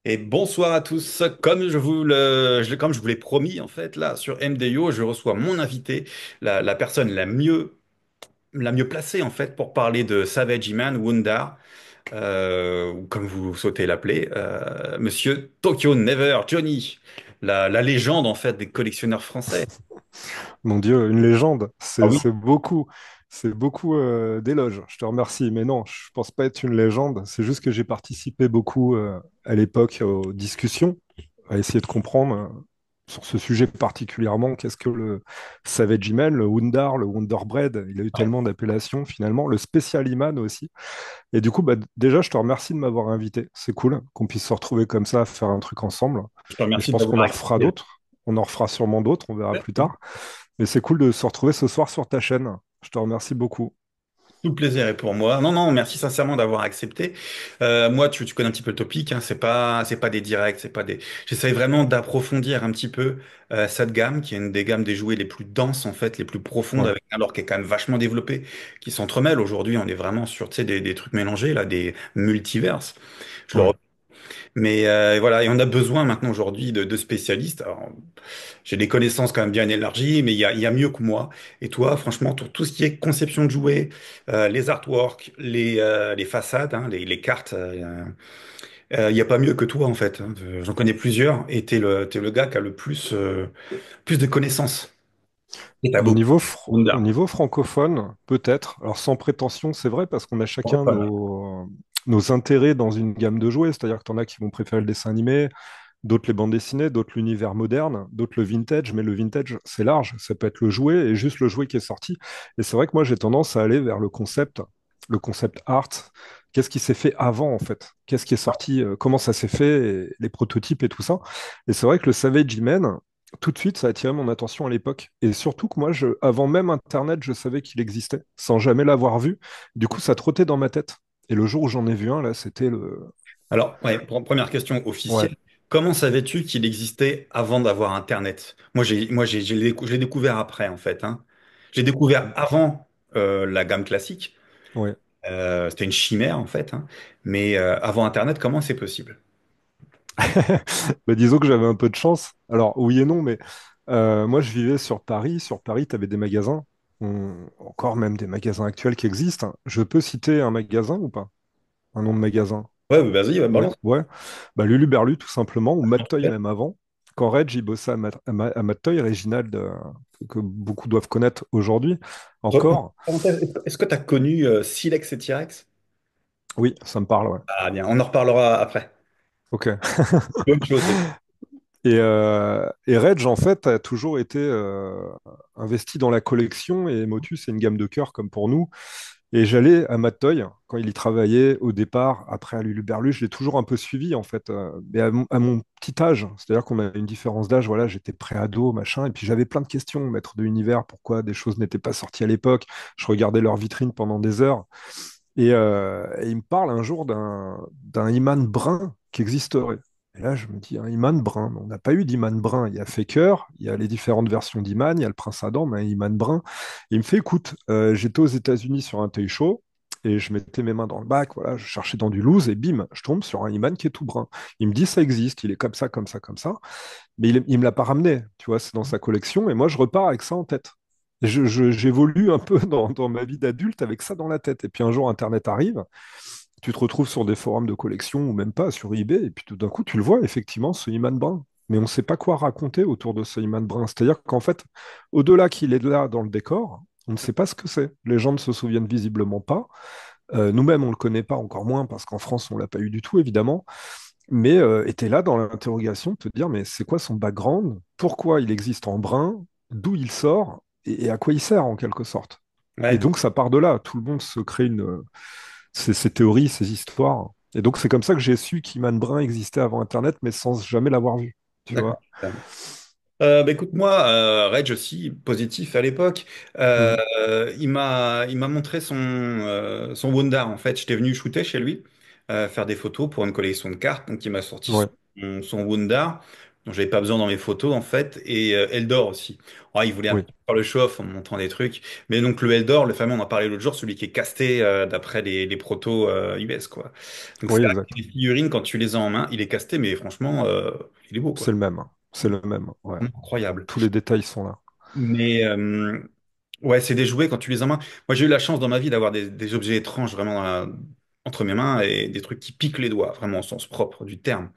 Et bonsoir à tous. Comme je vous l'ai promis, en fait, là, sur MDO, je reçois mon invité, la personne la mieux placée, en fait, pour parler de Savage Iman Wundar, ou comme vous sautez l'appeler, Monsieur Tokyo Never, Johnny, la légende, en fait, des collectionneurs français. Mon Dieu, une légende, Ah c'est oui? c'est beaucoup, c'est beaucoup d'éloges. Je te remercie, mais non, je pense pas être une légende. C'est juste que j'ai participé beaucoup à l'époque aux discussions, à essayer de comprendre sur ce sujet particulièrement qu'est-ce que le Savage Iman, le Wundar, le Wonderbread. Il a eu Ouais. tellement d'appellations finalement, le Special Iman aussi. Et du coup, bah, déjà, je te remercie de m'avoir invité. C'est cool qu'on puisse se retrouver comme ça, faire un truc ensemble. Je te Et je remercie pense d'avoir qu'on en refera accepté. d'autres. On en refera sûrement d'autres, on verra plus tard. Mais c'est cool de se retrouver ce soir sur ta chaîne. Je te remercie beaucoup. Tout le plaisir est pour moi. Non, non, merci sincèrement d'avoir accepté. Moi, tu connais un petit peu le topic, hein, c'est pas des directs, c'est pas des. J'essaie vraiment d'approfondir un petit peu cette gamme, qui est une des gammes des jouets les plus denses en fait, les plus profondes, Ouais. avec alors qui est quand même vachement développée, qui s'entremêlent. Aujourd'hui, on est vraiment sur, tu sais, des trucs mélangés là, des multiverses. Je le Ouais. mais voilà, et on a besoin maintenant aujourd'hui de spécialistes. Alors, j'ai des connaissances quand même bien élargies, mais il y a mieux que moi. Et toi, franchement, tout ce qui est conception de jouets, les artworks, les façades, hein, les cartes, il n'y a pas mieux que toi en fait, hein. J'en connais plusieurs et t'es le gars qui a le plus de connaissances. Et t'as beaucoup. Au Wonder. niveau francophone, peut-être. Alors sans prétention, c'est vrai, parce qu'on a chacun Francophone. nos intérêts dans une gamme de jouets. C'est-à-dire que tu en as qui vont préférer le dessin animé, d'autres les bandes dessinées, d'autres l'univers moderne, d'autres le vintage. Mais le vintage, c'est large. Ça peut être le jouet et juste le jouet qui est sorti. Et c'est vrai que moi, j'ai tendance à aller vers le concept art. Qu'est-ce qui s'est fait avant, en fait? Qu'est-ce qui est sorti? Comment ça s'est fait? Et les prototypes et tout ça. Et c'est vrai que le Savage Man, tout de suite, ça a attiré mon attention à l'époque. Et surtout que moi, avant même Internet, je savais qu'il existait, sans jamais l'avoir vu. Du coup, ça trottait dans ma tête. Et le jour où j'en ai vu un, là, c'était le... Alors, ouais, première question Ouais. officielle. Comment savais-tu qu'il existait avant d'avoir Internet? Je l'ai découvert après, en fait, hein. J'ai découvert avant la gamme classique. Ouais. C'était une chimère, en fait, hein. Mais avant Internet, comment c'est possible? Bah, disons que j'avais un peu de chance. Alors, oui et non, mais moi, je vivais sur Paris. Sur Paris, tu avais des magasins, encore même des magasins actuels qui existent. Je peux citer un magasin ou pas? Un nom de magasin? Ouais, bah, vas-y, ouais, Ouais, balance. ouais. Bah, Lulu Berlu, tout simplement, ou Mattoy même avant. Quand Reg, il bossait à Mattoy, Réginald, que beaucoup doivent connaître aujourd'hui, encore. Parenthèse, est-ce que tu as connu Silex et Tyrex? Oui, ça me parle, ouais. Ah bien, on en reparlera après. Ok. Bonne chose. Et Reg, en fait, a toujours été investi dans la collection, et Motus, c'est une gamme de cœur comme pour nous. Et j'allais à Mattoy quand il y travaillait au départ, après à Luluberlu, je l'ai toujours un peu suivi en fait, mais à mon petit âge, c'est-à-dire qu'on a une différence d'âge, voilà, j'étais pré-ado, machin, et puis j'avais plein de questions, maître de l'univers, pourquoi des choses n'étaient pas sorties à l'époque, je regardais leurs vitrines pendant des heures, et il me parle un jour d'un Iman brun qui existerait. Et là, je me dis, un Iman brun, mais on n'a pas eu d'Iman brun. Il y a Faker, il y a les différentes versions d'Iman, il y a le Prince Adam, mais un Iman brun. Et il me fait, écoute, j'étais aux États-Unis sur un toy show, et je mettais mes mains dans le bac, voilà, je cherchais dans du loose, et bim, je tombe sur un Iman qui est tout brun. Il me dit, ça existe, il est comme ça, comme ça, comme ça. Mais il me l'a pas ramené, tu vois, c'est dans sa collection, et moi, je repars avec ça en tête. J'évolue un peu dans ma vie d'adulte avec ça dans la tête. Et puis un jour, Internet arrive, tu te retrouves sur des forums de collection ou même pas sur eBay, et puis tout d'un coup, tu le vois, effectivement, ce Iman Brun. Mais on ne sait pas quoi raconter autour de ce Iman Brun. C'est-à-dire qu'en fait, au-delà qu'il est là dans le décor, on ne sait pas ce que c'est. Les gens ne se souviennent visiblement pas. Nous-mêmes, on ne le connaît pas, encore moins, parce qu'en France, on ne l'a pas eu du tout, évidemment. Mais était là dans l'interrogation de te dire, mais c'est quoi son background? Pourquoi il existe en brun? D'où il sort? Et à quoi il sert, en quelque sorte? Et Ouais. donc, ça part de là. Tout le monde se crée ses théories, ses histoires. Et donc, c'est comme ça que j'ai su qu'Iman Brun existait avant Internet, mais sans jamais l'avoir vu. Tu D'accord. vois? Bah écoute, moi, Reg aussi, positif à l'époque, Mhm. il m'a montré son Wondar. En fait, j'étais venu shooter chez lui, faire des photos pour une collection de cartes. Donc, il m'a sorti Ouais. son Wondar. dont j'avais pas besoin dans mes photos en fait, et Eldor aussi. Ouais, il voulait un Oui, peu faire le show-off en montrant des trucs. Mais donc le Eldor, le fameux, on en parlait l'autre jour, celui qui est casté d'après les protos US, quoi. Donc c'est oui, vrai que exact. les figurines, quand tu les as en main, il est casté, mais franchement, il est beau, C'est quoi. le même. C'est le même. Ouais. Incroyable. Tous les détails sont là. Mais ouais, c'est des jouets quand tu les as en main. Moi, j'ai eu la chance dans ma vie d'avoir des objets étranges vraiment entre mes mains et des trucs qui piquent les doigts, vraiment au sens propre du terme.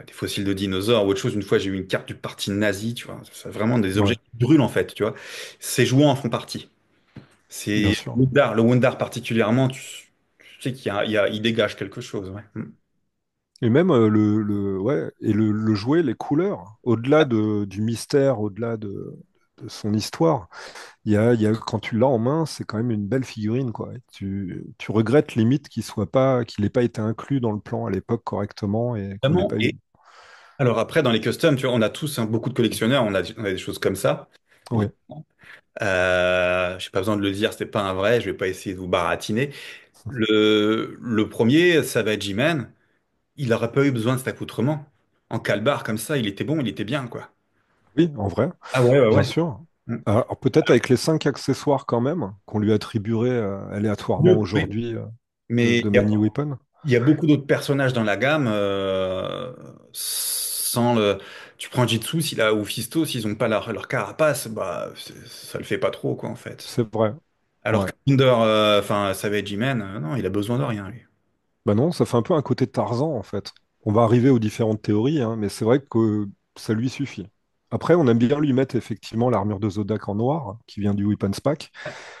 Des fossiles de dinosaures ou autre chose. Une fois, j'ai eu une carte du parti nazi, tu vois. C'est vraiment des objets Ouais, qui brûlent en fait, tu vois. Ces jouets en font partie. bien C'est sûr. le Wundar particulièrement, tu sais il dégage quelque chose, ouais. Et même ouais, et le jouet, les couleurs, au-delà du mystère, au-delà de son histoire, quand tu l'as en main, c'est quand même une belle figurine, quoi. Et tu regrettes limite qu'il n'ait pas été inclus dans le plan à l'époque correctement et qu'on l'ait Vraiment. pas eu. Et alors après, dans les customs, tu vois, on a tous hein, beaucoup de collectionneurs, on a des choses comme ça. Oui, J'ai pas besoin de le dire, c'est pas un vrai, je vais pas essayer de vous baratiner. Le premier, ça va être G-Man, il aurait pas eu besoin de cet accoutrement. En calbar comme ça, il était bon, il était bien, quoi. oui, en vrai, Ah ouais, ouais, bien ouais. sûr. Mm. Alors peut-être avec les 5 accessoires quand même, qu'on lui attribuerait aléatoirement Mieux, oui. aujourd'hui Mais de Many Weapon. il y a beaucoup d'autres personnages dans la gamme, sans le... Tu prends Jitsu ou Fisto, s'ils ont pas leur carapace, bah, ça le fait pas trop, quoi, en fait. C'est vrai. Alors Ouais. que Thunder, enfin, Savage G-Man, non, il a besoin de rien, lui. Bah non, ça fait un peu un côté Tarzan en fait. On va arriver aux différentes théories, hein, mais c'est vrai que ça lui suffit. Après, on aime bien lui mettre effectivement l'armure de Zodak en noir, hein, qui vient du Weapons Pack,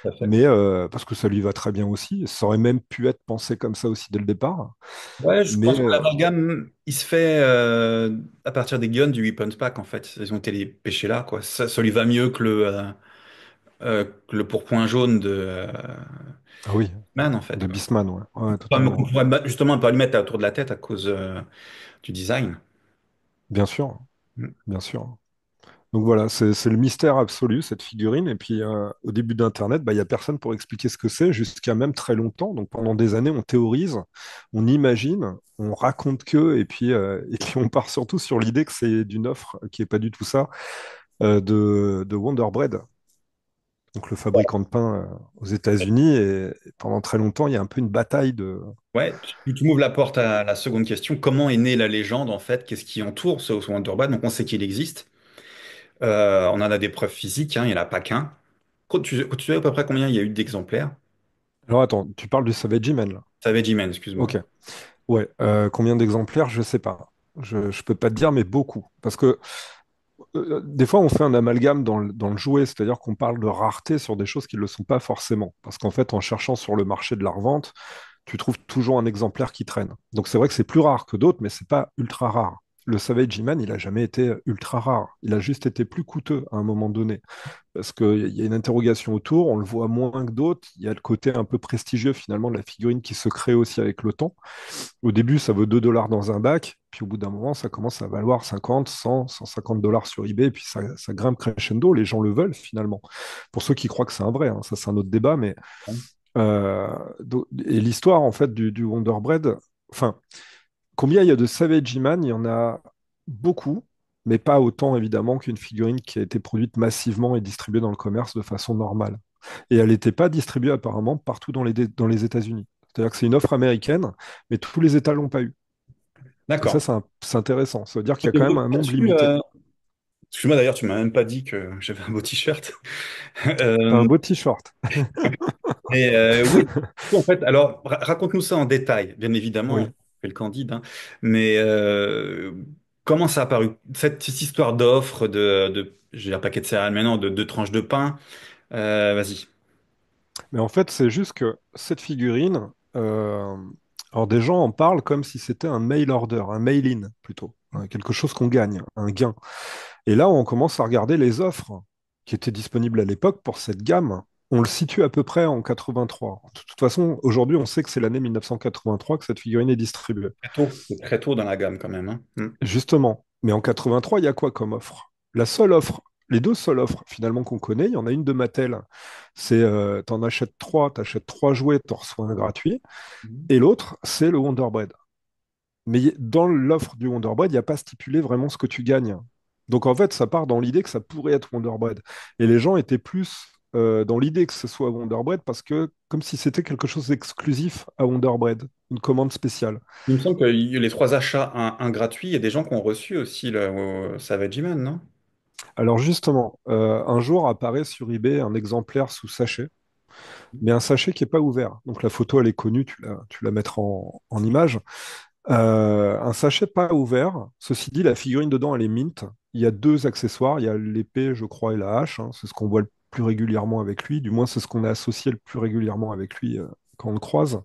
Tout à fait. mais parce que ça lui va très bien aussi. Ça aurait même pu être pensé comme ça aussi dès le départ. Ouais, je Mais pense que l'amalgame, il se fait à partir des guns du Weapons Pack, en fait. Ils ont été les pêchés là, quoi. Ça lui va mieux que le pourpoint jaune de ah oui, Man, en fait, de quoi. Beastman, ouais, ouais, On totalement. pourrait justement pas lui mettre autour de la tête à cause du design. Bien sûr, Mm. bien sûr. Donc voilà, c'est le mystère absolu, cette figurine. Et puis au début d'Internet, bah, il n'y a personne pour expliquer ce que c'est, jusqu'à même très longtemps. Donc pendant des années, on théorise, on imagine, on raconte que, et puis on part surtout sur l'idée que c'est d'une offre qui n'est pas du tout ça, de Wonder Bread, donc le fabricant de pain aux États-Unis. Et pendant très longtemps, il y a un peu une bataille de... Ouais, tu m'ouvres la porte à la seconde question. Comment est née la légende, en fait? Qu'est-ce qui entoure ce Wonderbad? Donc, on sait qu'il existe. On en a des preuves physiques, hein, il n'y en a pas qu'un. Tu sais à peu près combien il y a eu d'exemplaires? Alors attends, tu parles du Savage Man là. Savage Man, excuse-moi. Ok. Ouais, combien d'exemplaires, je sais pas. Je peux pas te dire, mais beaucoup. Parce que des fois, on fait un amalgame dans le jouet, c'est-à-dire qu'on parle de rareté sur des choses qui ne le sont pas forcément. Parce qu'en fait, en cherchant sur le marché de la revente, tu trouves toujours un exemplaire qui traîne. Donc c'est vrai que c'est plus rare que d'autres, mais c'est pas ultra rare. Le Savage Man, il a jamais été ultra rare. Il a juste été plus coûteux à un moment donné. Parce qu'il y a une interrogation autour, on le voit moins que d'autres. Il y a le côté un peu prestigieux finalement de la figurine qui se crée aussi avec le temps. Au début, ça vaut 2 dollars dans un bac, puis au bout d'un moment, ça commence à valoir 50, 100, 150 dollars sur eBay, et puis ça grimpe crescendo, les gens le veulent finalement. Pour ceux qui croient que c'est un vrai, hein, ça c'est un autre débat, mais et l'histoire en fait du Wonder Bread, enfin, combien il y a de Savage Man? Il y en a beaucoup, mais pas autant évidemment qu'une figurine qui a été produite massivement et distribuée dans le commerce de façon normale. Et elle n'était pas distribuée apparemment partout dans les États-Unis. C'est-à-dire que c'est une offre américaine, mais tous les États l'ont pas eu. Et ça, D'accord. c'est intéressant. Ça veut dire qu'il y a Et quand même vous, un nombre là-dessus, limité. excuse-moi d'ailleurs, tu m'as même pas dit que j'avais un beau t-shirt. T'as un Euh, beau t-shirt. mais oui, en fait, alors raconte-nous ça en détail. Bien évidemment, on Oui. fait le candide, hein. Mais comment ça a apparu? Cette histoire d'offre je vais dire paquet de céréales maintenant, de tranches de pain. Vas-y. Mais en fait, c'est juste que cette figurine, alors des gens en parlent comme si c'était un mail order, un mail-in plutôt, hein, quelque chose qu'on gagne, un gain. Et là, on commence à regarder les offres qui étaient disponibles à l'époque pour cette gamme. On le situe à peu près en 83. De toute façon, aujourd'hui, on sait que c'est l'année 1983 que cette figurine est distribuée. Très tôt. C'est très tôt dans la gamme quand même, hein. Justement. Mais en 83, il y a quoi comme offre? La seule offre, les deux seules offres finalement qu'on connaît, il y en a une de Mattel. C'est t'en achètes trois, t'achètes trois jouets, t'en reçois un gratuit. Mm. Et l'autre, c'est le Wonder Bread. Mais dans l'offre du Wonder Bread, il n'y a pas stipulé vraiment ce que tu gagnes. Donc en fait, ça part dans l'idée que ça pourrait être Wonder Bread. Et les gens étaient plus dans l'idée que ce soit Wonder Bread parce que comme si c'était quelque chose d'exclusif à Wonder Bread, une commande spéciale. Il me semble que les trois achats, un gratuit, il y a des gens qui ont reçu aussi le Savage Man, non? Alors justement, un jour apparaît sur eBay un exemplaire sous sachet, mais un sachet qui n'est pas ouvert. Donc la photo, elle est connue, tu la mettras en image. Un sachet pas ouvert. Ceci dit, la figurine dedans, elle est mint. Il y a deux accessoires. Il y a l'épée, je crois, et la hache, hein. C'est ce qu'on voit le plus régulièrement avec lui. Du moins, c'est ce qu'on a associé le plus régulièrement avec lui quand on le croise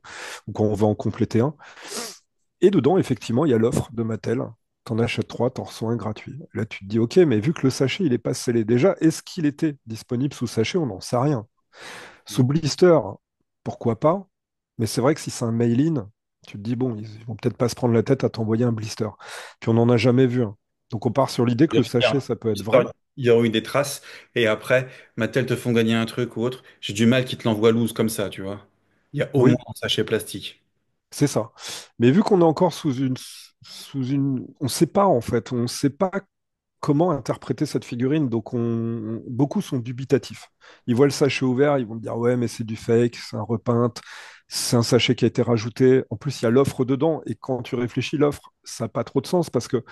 ou quand on va en compléter un. Et dedans, effectivement, il y a l'offre de Mattel. T'en achètes trois, t'en reçois un gratuit. Là, tu te dis, OK, mais vu que le sachet, il est pas scellé déjà, est-ce qu'il était disponible sous sachet? On n'en sait rien. Sous blister, pourquoi pas? Mais c'est vrai que si c'est un mail-in, tu te dis, bon, ils vont peut-être pas se prendre la tête à t'envoyer un blister. Puis on n'en a jamais vu un. Donc on part sur l'idée que le sachet, ça peut être vrai. Il y aura eu des traces, et après, Mattel te font gagner un truc ou autre. J'ai du mal qu'ils te l'envoient loose comme ça, tu vois. Il y a au moins Oui, un sachet plastique. c'est ça. Mais vu qu'on est encore on ne sait pas en fait, on ne sait pas comment interpréter cette figurine. Donc beaucoup sont dubitatifs. Ils voient le sachet ouvert, ils vont dire ouais, mais c'est du fake, c'est un repeinte, c'est un sachet qui a été rajouté. En plus, il y a l'offre dedans. Et quand tu réfléchis, l'offre, ça n'a pas trop de sens parce que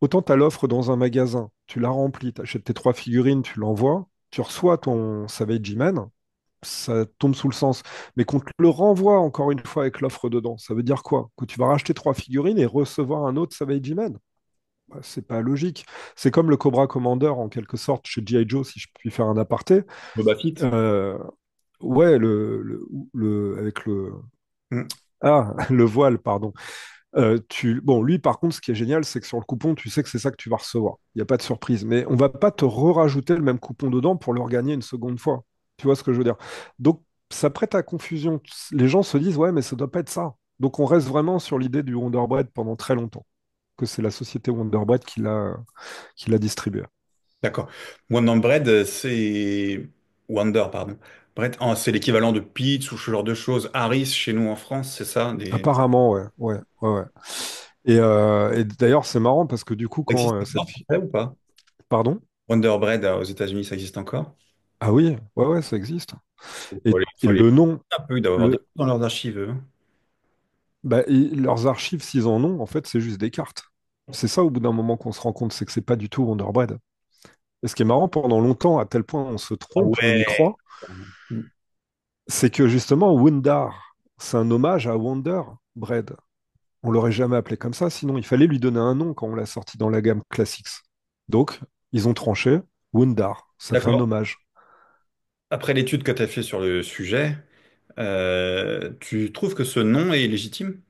autant tu as l'offre dans un magasin, tu la remplis, tu achètes tes trois figurines, tu l'envoies, tu reçois ton Savage Man, ça tombe sous le sens. Mais qu'on te le renvoie encore une fois avec l'offre dedans, ça veut dire quoi? Que tu vas racheter trois figurines et recevoir un autre Savage Man? Bah, c'est pas logique. C'est comme le Cobra Commander en quelque sorte chez G.I. Joe, si je puis faire un aparté. Boba Fett. Euh, ouais, avec Hmm. le voile, pardon. Bon, lui, par contre, ce qui est génial, c'est que sur le coupon, tu sais que c'est ça que tu vas recevoir. Il n'y a pas de surprise. Mais on va pas te re-rajouter le même coupon dedans pour le regagner une seconde fois. Tu vois ce que je veux dire? Donc, ça prête à confusion. Les gens se disent, ouais, mais ça doit pas être ça. Donc, on reste vraiment sur l'idée du Wonder Bread pendant très longtemps, que c'est la société Wonder Bread qui l'a distribué. D'accord. Wonder Bread, c'est... Wonder, pardon. Bread, c'est l'équivalent de Peach ou ce genre de choses. Harris, chez nous en France, c'est ça? Apparemment, ouais, ouais, ouais, ouais. Et d'ailleurs, c'est marrant parce que du coup, Ça quand existe cette encore, fille... après, ou pas? Pardon? Wonder Bread, aux États-Unis, ça existe encore? Ah oui, ouais, ouais, ça existe. Et Faut les... le nom, Un peu, ils doivent avoir des le, trucs dans leurs archives, eux. bah, leurs archives, s'ils en ont, en fait, c'est juste des cartes. C'est ça, au bout d'un moment, qu'on se rend compte, c'est que c'est pas du tout Wonder Bread. Et ce qui est marrant, pendant longtemps, à tel point on se Ah trompe, on y ouais. croit, c'est que justement, Wundar, c'est un hommage à Wonder Bread. On l'aurait jamais appelé comme ça, sinon il fallait lui donner un nom quand on l'a sorti dans la gamme Classics. Donc, ils ont tranché Wundar. Ça fait un D'accord. hommage. Après l'étude que tu as fait sur le sujet, tu trouves que ce nom est légitime?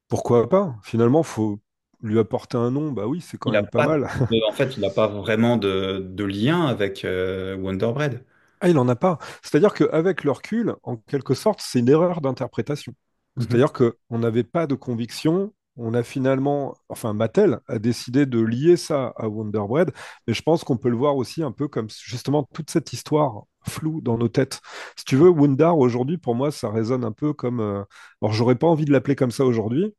Pourquoi pas? Finalement, faut lui apporter un nom. Bah oui, c'est quand Il a même pas pas mal. en fait, il n'a pas vraiment de lien avec Wonder Bread. Ah, il en a pas. C'est-à-dire qu'avec le recul, en quelque sorte, c'est une erreur d'interprétation. Mhm. C'est-à-dire qu'on n'avait pas de conviction. On a finalement, enfin, Mattel a décidé de lier ça à Wonder Bread, mais je pense qu'on peut le voir aussi un peu comme justement toute cette histoire floue dans nos têtes. Si tu veux, Wundar aujourd'hui, pour moi, ça résonne un peu comme. Alors, j'aurais pas envie de l'appeler comme ça aujourd'hui,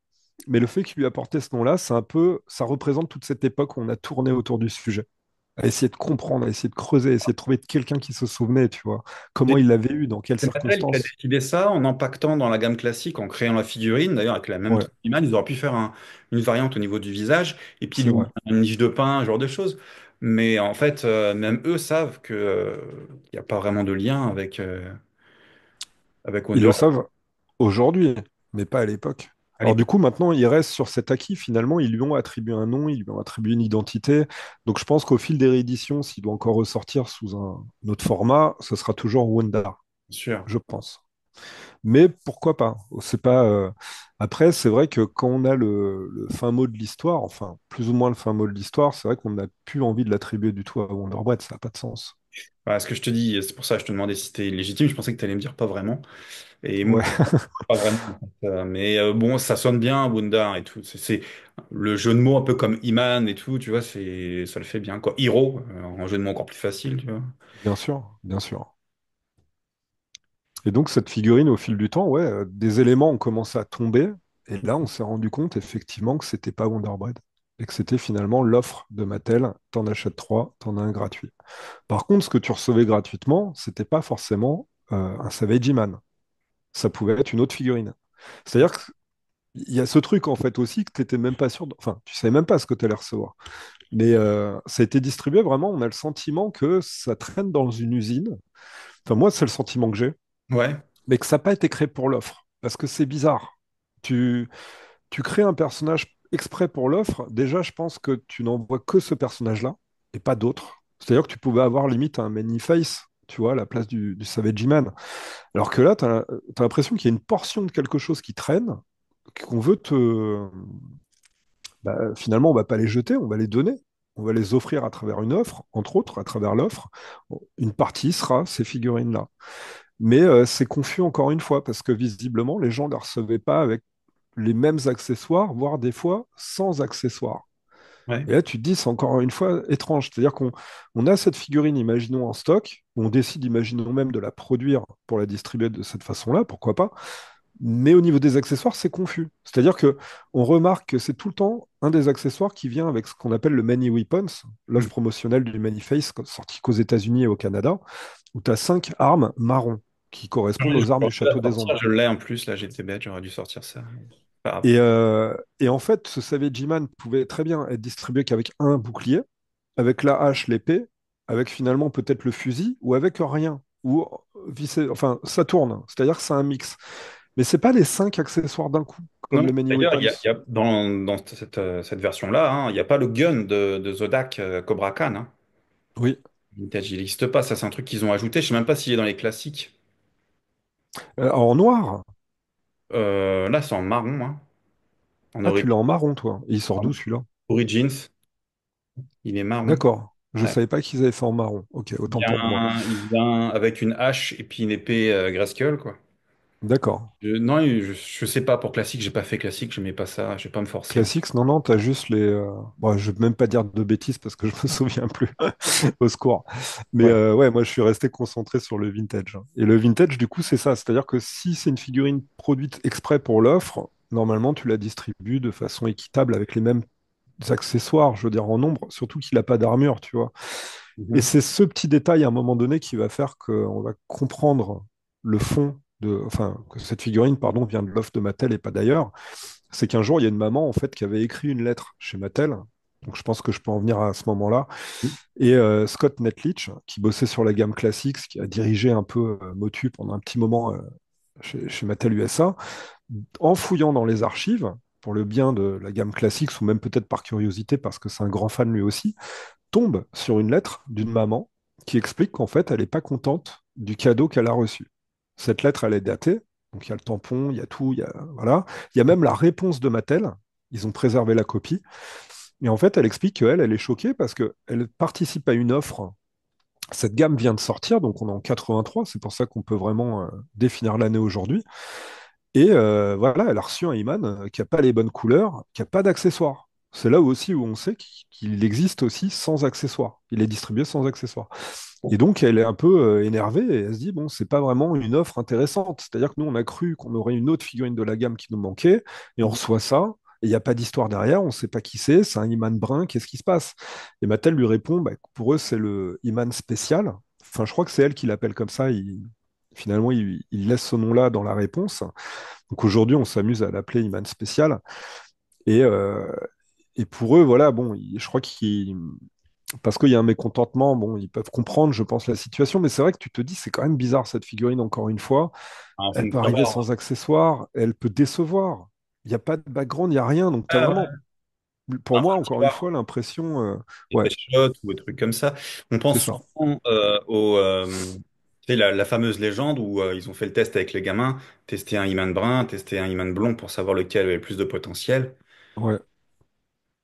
mais le fait qu'il lui a porté ce nom-là, c'est un peu, ça représente toute cette époque où on a tourné autour du sujet, à essayer de comprendre, à essayer de creuser, à essayer de trouver quelqu'un qui se souvenait, tu vois, comment il l'avait eu, dans quelles C'est Mattel qui a circonstances. décidé ça en empaquetant dans la gamme classique, en créant la figurine. D'ailleurs, avec la même Ouais, tronche d'image, ils auraient pu faire une variante au niveau du visage et puis c'est lui vrai. mettre une niche de pain, ce genre de choses. Mais en fait, même eux savent que, il n'y a pas vraiment de lien avec Ils Wonder le savent aujourd'hui, mais pas à l'époque. à Alors du l'époque. coup, maintenant, il reste sur cet acquis, finalement, ils lui ont attribué un nom, ils lui ont attribué une identité. Donc je pense qu'au fil des rééditions, s'il doit encore ressortir sous un autre format, ce sera toujours Wanda, Bien sûr. je pense. Mais pourquoi pas? C'est pas. Après, c'est vrai que quand on a le fin mot de l'histoire, enfin plus ou moins le fin mot de l'histoire, c'est vrai qu'on n'a plus envie de l'attribuer du tout à Wonder Bread, ça n'a pas de sens. Voilà, ce que je te dis, c'est pour ça que je te demandais si c'était légitime. Je pensais que tu allais me dire pas vraiment. Et Ouais, pas vraiment. En fait. Mais bon, ça sonne bien, Wonder et tout. C'est le jeu de mots un peu comme Iman et tout, tu vois, ça le fait bien, quoi. Hero, un jeu de mots encore plus facile, tu vois. bien sûr, bien sûr. Et donc cette figurine, au fil du temps, ouais, des éléments ont commencé à tomber. Et là, on s'est rendu compte effectivement que c'était pas Wonder Bread et que c'était finalement l'offre de Mattel, t'en achètes trois, t'en as un gratuit. Par contre, ce que tu recevais gratuitement, c'était pas forcément un Savage Man. Ça pouvait être une autre figurine. C'est-à-dire qu'il y a ce truc en fait aussi que tu n'étais même pas sûr, enfin, tu savais même pas ce que tu allais recevoir. Mais ça a été distribué vraiment, on a le sentiment que ça traîne dans une usine. Enfin, moi, c'est le sentiment que j'ai, Ouais, mais que ça n'a pas été créé pour l'offre. Parce que c'est bizarre. Tu, tu crées un personnage exprès pour l'offre. Déjà, je pense que tu n'en vois que ce personnage-là et pas d'autres. C'est-à-dire que tu pouvais avoir limite un Many-Face, tu vois, à la place du Savage Man. Alors que là, tu as l'impression qu'il y a une portion de quelque chose qui traîne, qu'on veut te. Bah, finalement, on va pas les jeter, on va les donner. On va les offrir à travers une offre, entre autres, à travers l'offre. Une partie sera ces figurines-là. Mais c'est confus encore une fois, parce que visiblement, les gens ne les recevaient pas avec les mêmes accessoires, voire des fois sans accessoires. ouais. Et là, tu te dis, c'est encore une fois étrange. C'est-à-dire qu'on a cette figurine, imaginons, en stock, on décide, imaginons même, de la produire pour la distribuer de cette façon-là, pourquoi pas. Mais au niveau des accessoires, c'est confus. C'est-à-dire que on remarque que c'est tout le temps un des accessoires qui vient avec ce qu'on appelle le Many Weapons, l'offre Mm. promotionnelle du Many-Face, sorti qu'aux États-Unis et au Canada, où tu as 5 armes marron qui correspondent Je aux armes pourrais du la Château des sortir, Ombres. je l'ai en plus, là j'étais bête, j'aurais dû sortir ça. Pas grave. Et en fait, ce Savage Man pouvait très bien être distribué qu'avec un bouclier, avec la hache, l'épée, avec finalement peut-être le fusil, ou avec rien. Ou enfin, ça tourne. C'est-à-dire que c'est un mix. Mais c'est pas les 5 accessoires d'un coup, Non, comme le Many d'ailleurs, Weapons. dans cette version-là, hein, il n'y a pas le gun de Zodak Cobra Khan. Hein. Oui. Vintage, il n'existe pas, ça c'est un truc qu'ils ont ajouté, je sais même pas s'il est dans les classiques. En noir. Là c'est en marron, hein, en Ah, tu l'as en marron, toi. Et il sort d'où celui-là? Origins, il est marron. D'accord. Je Ouais. savais pas qu'ils avaient fait en marron. Ok, autant pour moi. Il vient avec une hache et puis une épée Grayskull, quoi. D'accord. Non, je sais pas, pour classique, j'ai pas fait classique, je mets pas ça, je vais pas me forcer. Classics, non, non, t'as juste les. Bon, je vais même pas dire de bêtises parce que je me souviens plus. Au secours. Mais Ouais. ouais, moi, je suis resté concentré sur le vintage. Et le vintage, du coup, c'est ça. C'est-à-dire que si c'est une figurine produite exprès pour l'offre, normalement, tu la distribues de façon équitable avec les mêmes accessoires, je veux dire, en nombre, surtout qu'il n'a pas d'armure, tu vois. Et Mhm. c'est ce petit détail à un moment donné qui va faire qu'on va comprendre le fond de, enfin, que cette figurine, pardon, vient de l'offre de Mattel et pas d'ailleurs. C'est qu'un jour, il y a une maman, en fait, qui avait écrit une lettre chez Mattel. Donc, je pense que je peux en venir à ce moment-là. Et Scott Nettlich, qui bossait sur la gamme Classics, qui a dirigé un peu Motu pendant un petit moment chez Mattel USA, en fouillant dans les archives, pour le bien de la gamme Classics, ou même peut-être par curiosité, parce que c'est un grand fan lui aussi, tombe sur une lettre d'une maman qui explique qu'en fait, elle n'est pas contente du cadeau qu'elle a reçu. Cette lettre, elle est datée, donc il y a le tampon, il y a tout, voilà. Il y a même la réponse de Mattel, ils ont préservé la copie, et en fait, elle explique qu'elle, elle est choquée parce qu'elle participe à une offre. Cette gamme vient de sortir, donc on est en 83, c'est pour ça qu'on peut vraiment définir l'année aujourd'hui. Et voilà, elle a reçu un Iman qui n'a pas les bonnes couleurs, qui n'a pas d'accessoires. C'est là aussi où on sait qu'il existe aussi sans accessoires. Il est distribué sans accessoires. Et donc, elle est un peu énervée et elle se dit, bon, c'est pas vraiment une offre intéressante. C'est-à-dire que nous, on a cru qu'on aurait une autre figurine de la gamme qui nous manquait et on Mhm. reçoit ça. Et il n'y a pas d'histoire derrière, on ne sait pas qui c'est un Iman brun, qu'est-ce qui se passe? Et Mattel lui répond, bah, pour eux, c'est le Iman spécial. Enfin, je crois que c'est elle qui l'appelle comme ça. Finalement, il laisse ce nom-là dans la réponse. Donc aujourd'hui, on s'amuse à l'appeler Iman spécial. Et, euh, et pour eux, voilà, bon, je crois qu'ils, parce qu'il y a un mécontentement, bon, ils peuvent comprendre, je pense, la situation, mais c'est vrai que tu te dis, c'est quand même bizarre cette figurine, encore une fois. Alors, Elle peut arriver sans accessoires, elle peut décevoir. Il n'y a pas de background, il n'y a rien. Donc tu as ouais, vraiment, ouais. pour Un moi, petit encore une bar, fois, l'impression, des ouais, pêchottes ou des trucs comme ça. On c'est pense ça. souvent tu sais, la fameuse légende où ils ont fait le test avec les gamins, tester un Iman brun, tester un Iman blond pour savoir lequel avait le plus de potentiel. Ouais.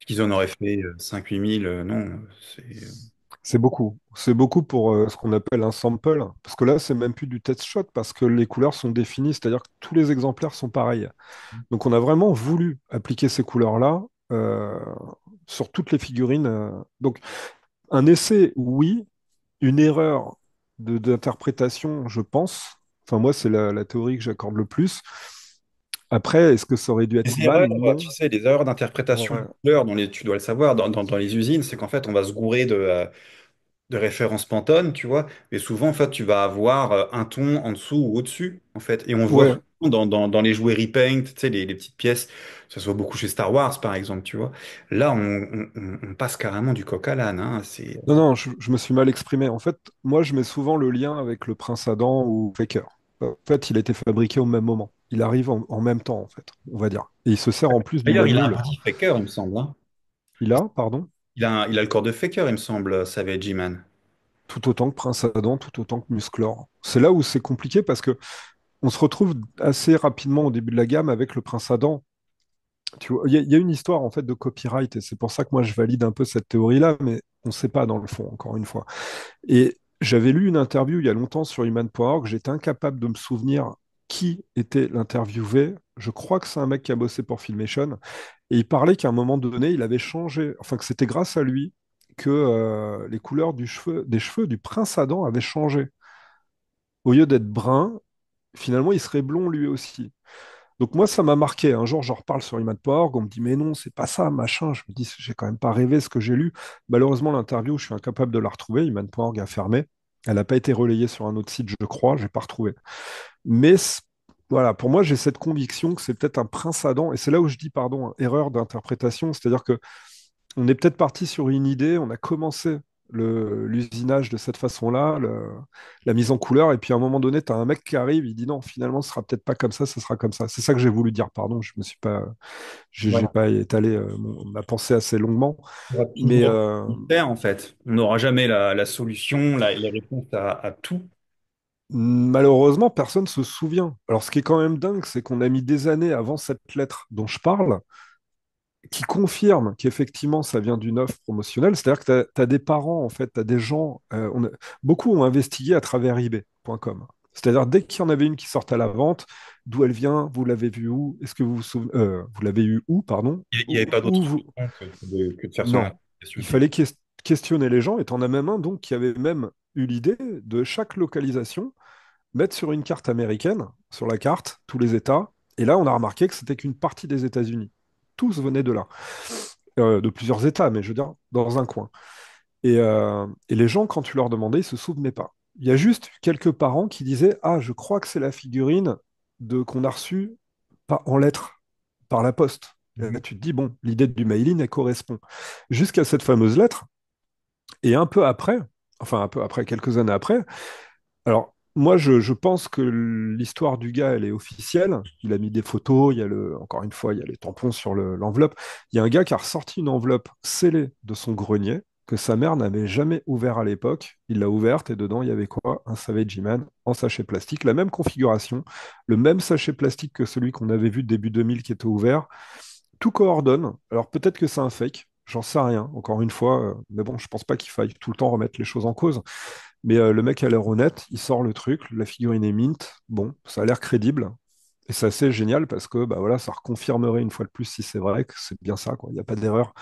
Qu'ils en auraient fait 5-8 000, non, c'est... C'est beaucoup. C'est beaucoup pour ce qu'on appelle un sample. Parce que là, c'est même plus du test shot parce que les couleurs sont définies, c'est-à-dire que tous les exemplaires sont pareils. Donc on a vraiment voulu appliquer ces couleurs-là euh, sur toutes les figurines. Donc un essai, oui, une erreur d'interprétation, je pense. Enfin moi, c'est la théorie que j'accorde le plus. Après, est-ce que ça aurait dû être Les mal? erreurs, Non. tu sais, les erreurs d'interprétation de Ouais. couleurs, tu dois le savoir, dans les usines, c'est qu'en fait, on va se gourer de références Pantone, tu vois, mais souvent, en fait, tu vas avoir un ton en dessous ou au-dessus, en fait. Et on le voit Ouais. souvent dans les jouets Repaint, tu sais, les petites pièces, ça se voit beaucoup chez Star Wars, par exemple, tu vois. Là, on passe carrément du coq à l'âne, hein, Non, non, je me suis mal exprimé. En fait, moi, je mets souvent le lien avec le Prince Adam ou Faker. En fait, il a été fabriqué au même moment. Il arrive en même temps, en fait, on va dire. Et il se sert en plus du D'ailleurs, même il a un moule. body faker, il me semble, hein. Il a, pardon, Il a le corps de faker, il me semble, Savage G-Man. tout autant que Prince Adam, tout autant que Musclor. C'est là où c'est compliqué parce que on se retrouve assez rapidement au début de la gamme avec le Prince Adam. Tu vois, il y a une histoire en fait de copyright et c'est pour ça que moi je valide un peu cette théorie-là, mais on ne sait pas dans le fond, encore une fois. Et j'avais lu une interview il y a longtemps sur human.org, j'étais incapable de me souvenir qui était l'interviewé. Je crois que c'est un mec qui a bossé pour Filmation. Et il parlait qu'à un moment donné, il avait changé, enfin que c'était grâce à lui que les couleurs des cheveux du prince Adam avaient changé. Au lieu d'être brun, finalement, il serait blond lui aussi. Donc moi, ça m'a marqué. Un jour, j'en reparle sur imad.org, on me dit, mais non, c'est pas ça, machin. Je me dis, j'ai quand même pas rêvé ce que j'ai lu. Malheureusement, l'interview, je suis incapable de la retrouver. Imad.org a fermé. Elle n'a pas été relayée sur un autre site, je crois. J'ai pas retrouvé. Mais voilà, pour moi, j'ai cette conviction que c'est peut-être un prince Adam. Et c'est là où je dis, pardon, erreur d'interprétation. C'est-à-dire que on est peut-être parti sur une idée, on a commencé l'usinage de cette façon-là, la mise en couleur, et puis à un moment donné, tu as un mec qui arrive, il dit non, finalement, ce sera peut-être pas comme ça sera comme ça. C'est ça que j'ai voulu dire, pardon, je me suis pas, j'ai Voilà. pas étalé ma pensée assez longuement, On va mais toujours y faire, en fait. On n'aura jamais la solution, la réponse à tout. malheureusement, personne se souvient. Alors, ce qui est quand même dingue, c'est qu'on a mis des années avant cette lettre dont je parle, qui confirme qu'effectivement ça vient d'une offre promotionnelle. C'est-à-dire que tu as, des parents, en fait, tu as des gens, beaucoup ont investigué à travers eBay.com. C'est-à-dire dès qu'il y en avait une qui sortait à la vente, d'où elle vient, vous l'avez vue où, est-ce que vous vous souvenez, vous l'avez eu où, pardon, Il n'y avait pas d'autre où vous... solution que de faire son Non, investigation. il fallait questionner les gens, et tu en as même un donc qui avait même eu l'idée de chaque localisation mettre sur une carte américaine, sur la carte, tous les États, et là on a remarqué que c'était qu'une partie des États-Unis. Tous venaient de là de plusieurs États, mais je veux dire, dans un coin. Et les gens, quand tu leur demandais, ils se souvenaient pas. Il y a juste quelques parents qui disaient, ah, je crois que c'est la figurine qu'on a reçue en lettres, par la poste. Et là, Mhm. tu te dis, bon, l'idée du mailing, elle correspond. Jusqu'à cette fameuse lettre, et un peu après, enfin un peu après, quelques années après, alors, moi, je pense que l'histoire du gars, elle est officielle. Il a mis des photos, encore une fois, il y a les tampons sur l'enveloppe. Il y a un gars qui a ressorti une enveloppe scellée de son grenier, que sa mère n'avait jamais ouvert à l'époque. Il l'a ouverte et dedans, il y avait quoi? Un Savage Man en sachet plastique, la même configuration, le même sachet plastique que celui qu'on avait vu début 2000 qui était ouvert. Tout coordonne. Alors, peut-être que c'est un fake. J'en sais rien, encore une fois, mais bon, je pense pas qu'il faille tout le temps remettre les choses en cause. Mais le mec a l'air honnête, il sort le truc, la figurine est mint, bon, ça a l'air crédible. Et c'est assez génial parce que bah, voilà, ça reconfirmerait une fois de plus si c'est vrai que c'est bien ça, quoi. Il n'y a pas d'erreur.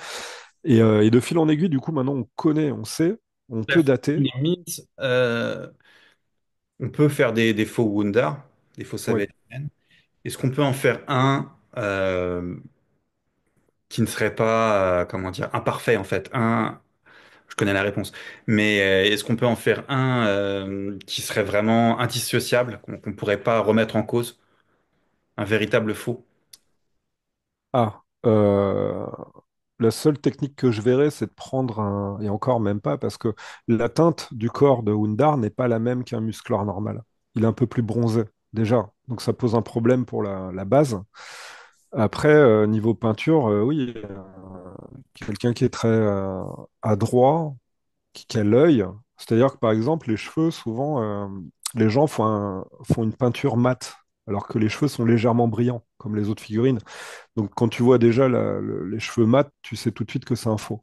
Et de fil en aiguille, du coup, maintenant on connaît, on sait, on peut Bref, dater. les mythes, on peut faire des faux Wundar, des faux Oui. Savage. Est-ce qu'on peut en faire un qui ne serait pas, comment dire, imparfait en fait? Je connais la réponse, mais est-ce qu'on peut en faire un qui serait vraiment indissociable, qu'on ne pourrait pas remettre en cause, un véritable faux? Ah, la seule technique que je verrais, c'est de prendre un, et encore même pas, parce que la teinte du corps de Wundar n'est pas la même qu'un musclor normal. Il est un peu plus bronzé, déjà. Donc ça pose un problème pour la base. Après, niveau peinture, oui, quelqu'un qui est très adroit, qui a l'œil. C'est-à-dire que par exemple, les cheveux, souvent, les gens font une peinture mate, alors que les cheveux sont légèrement brillants, comme les autres figurines. Donc quand tu vois déjà les cheveux mat, tu sais tout de suite que c'est un faux.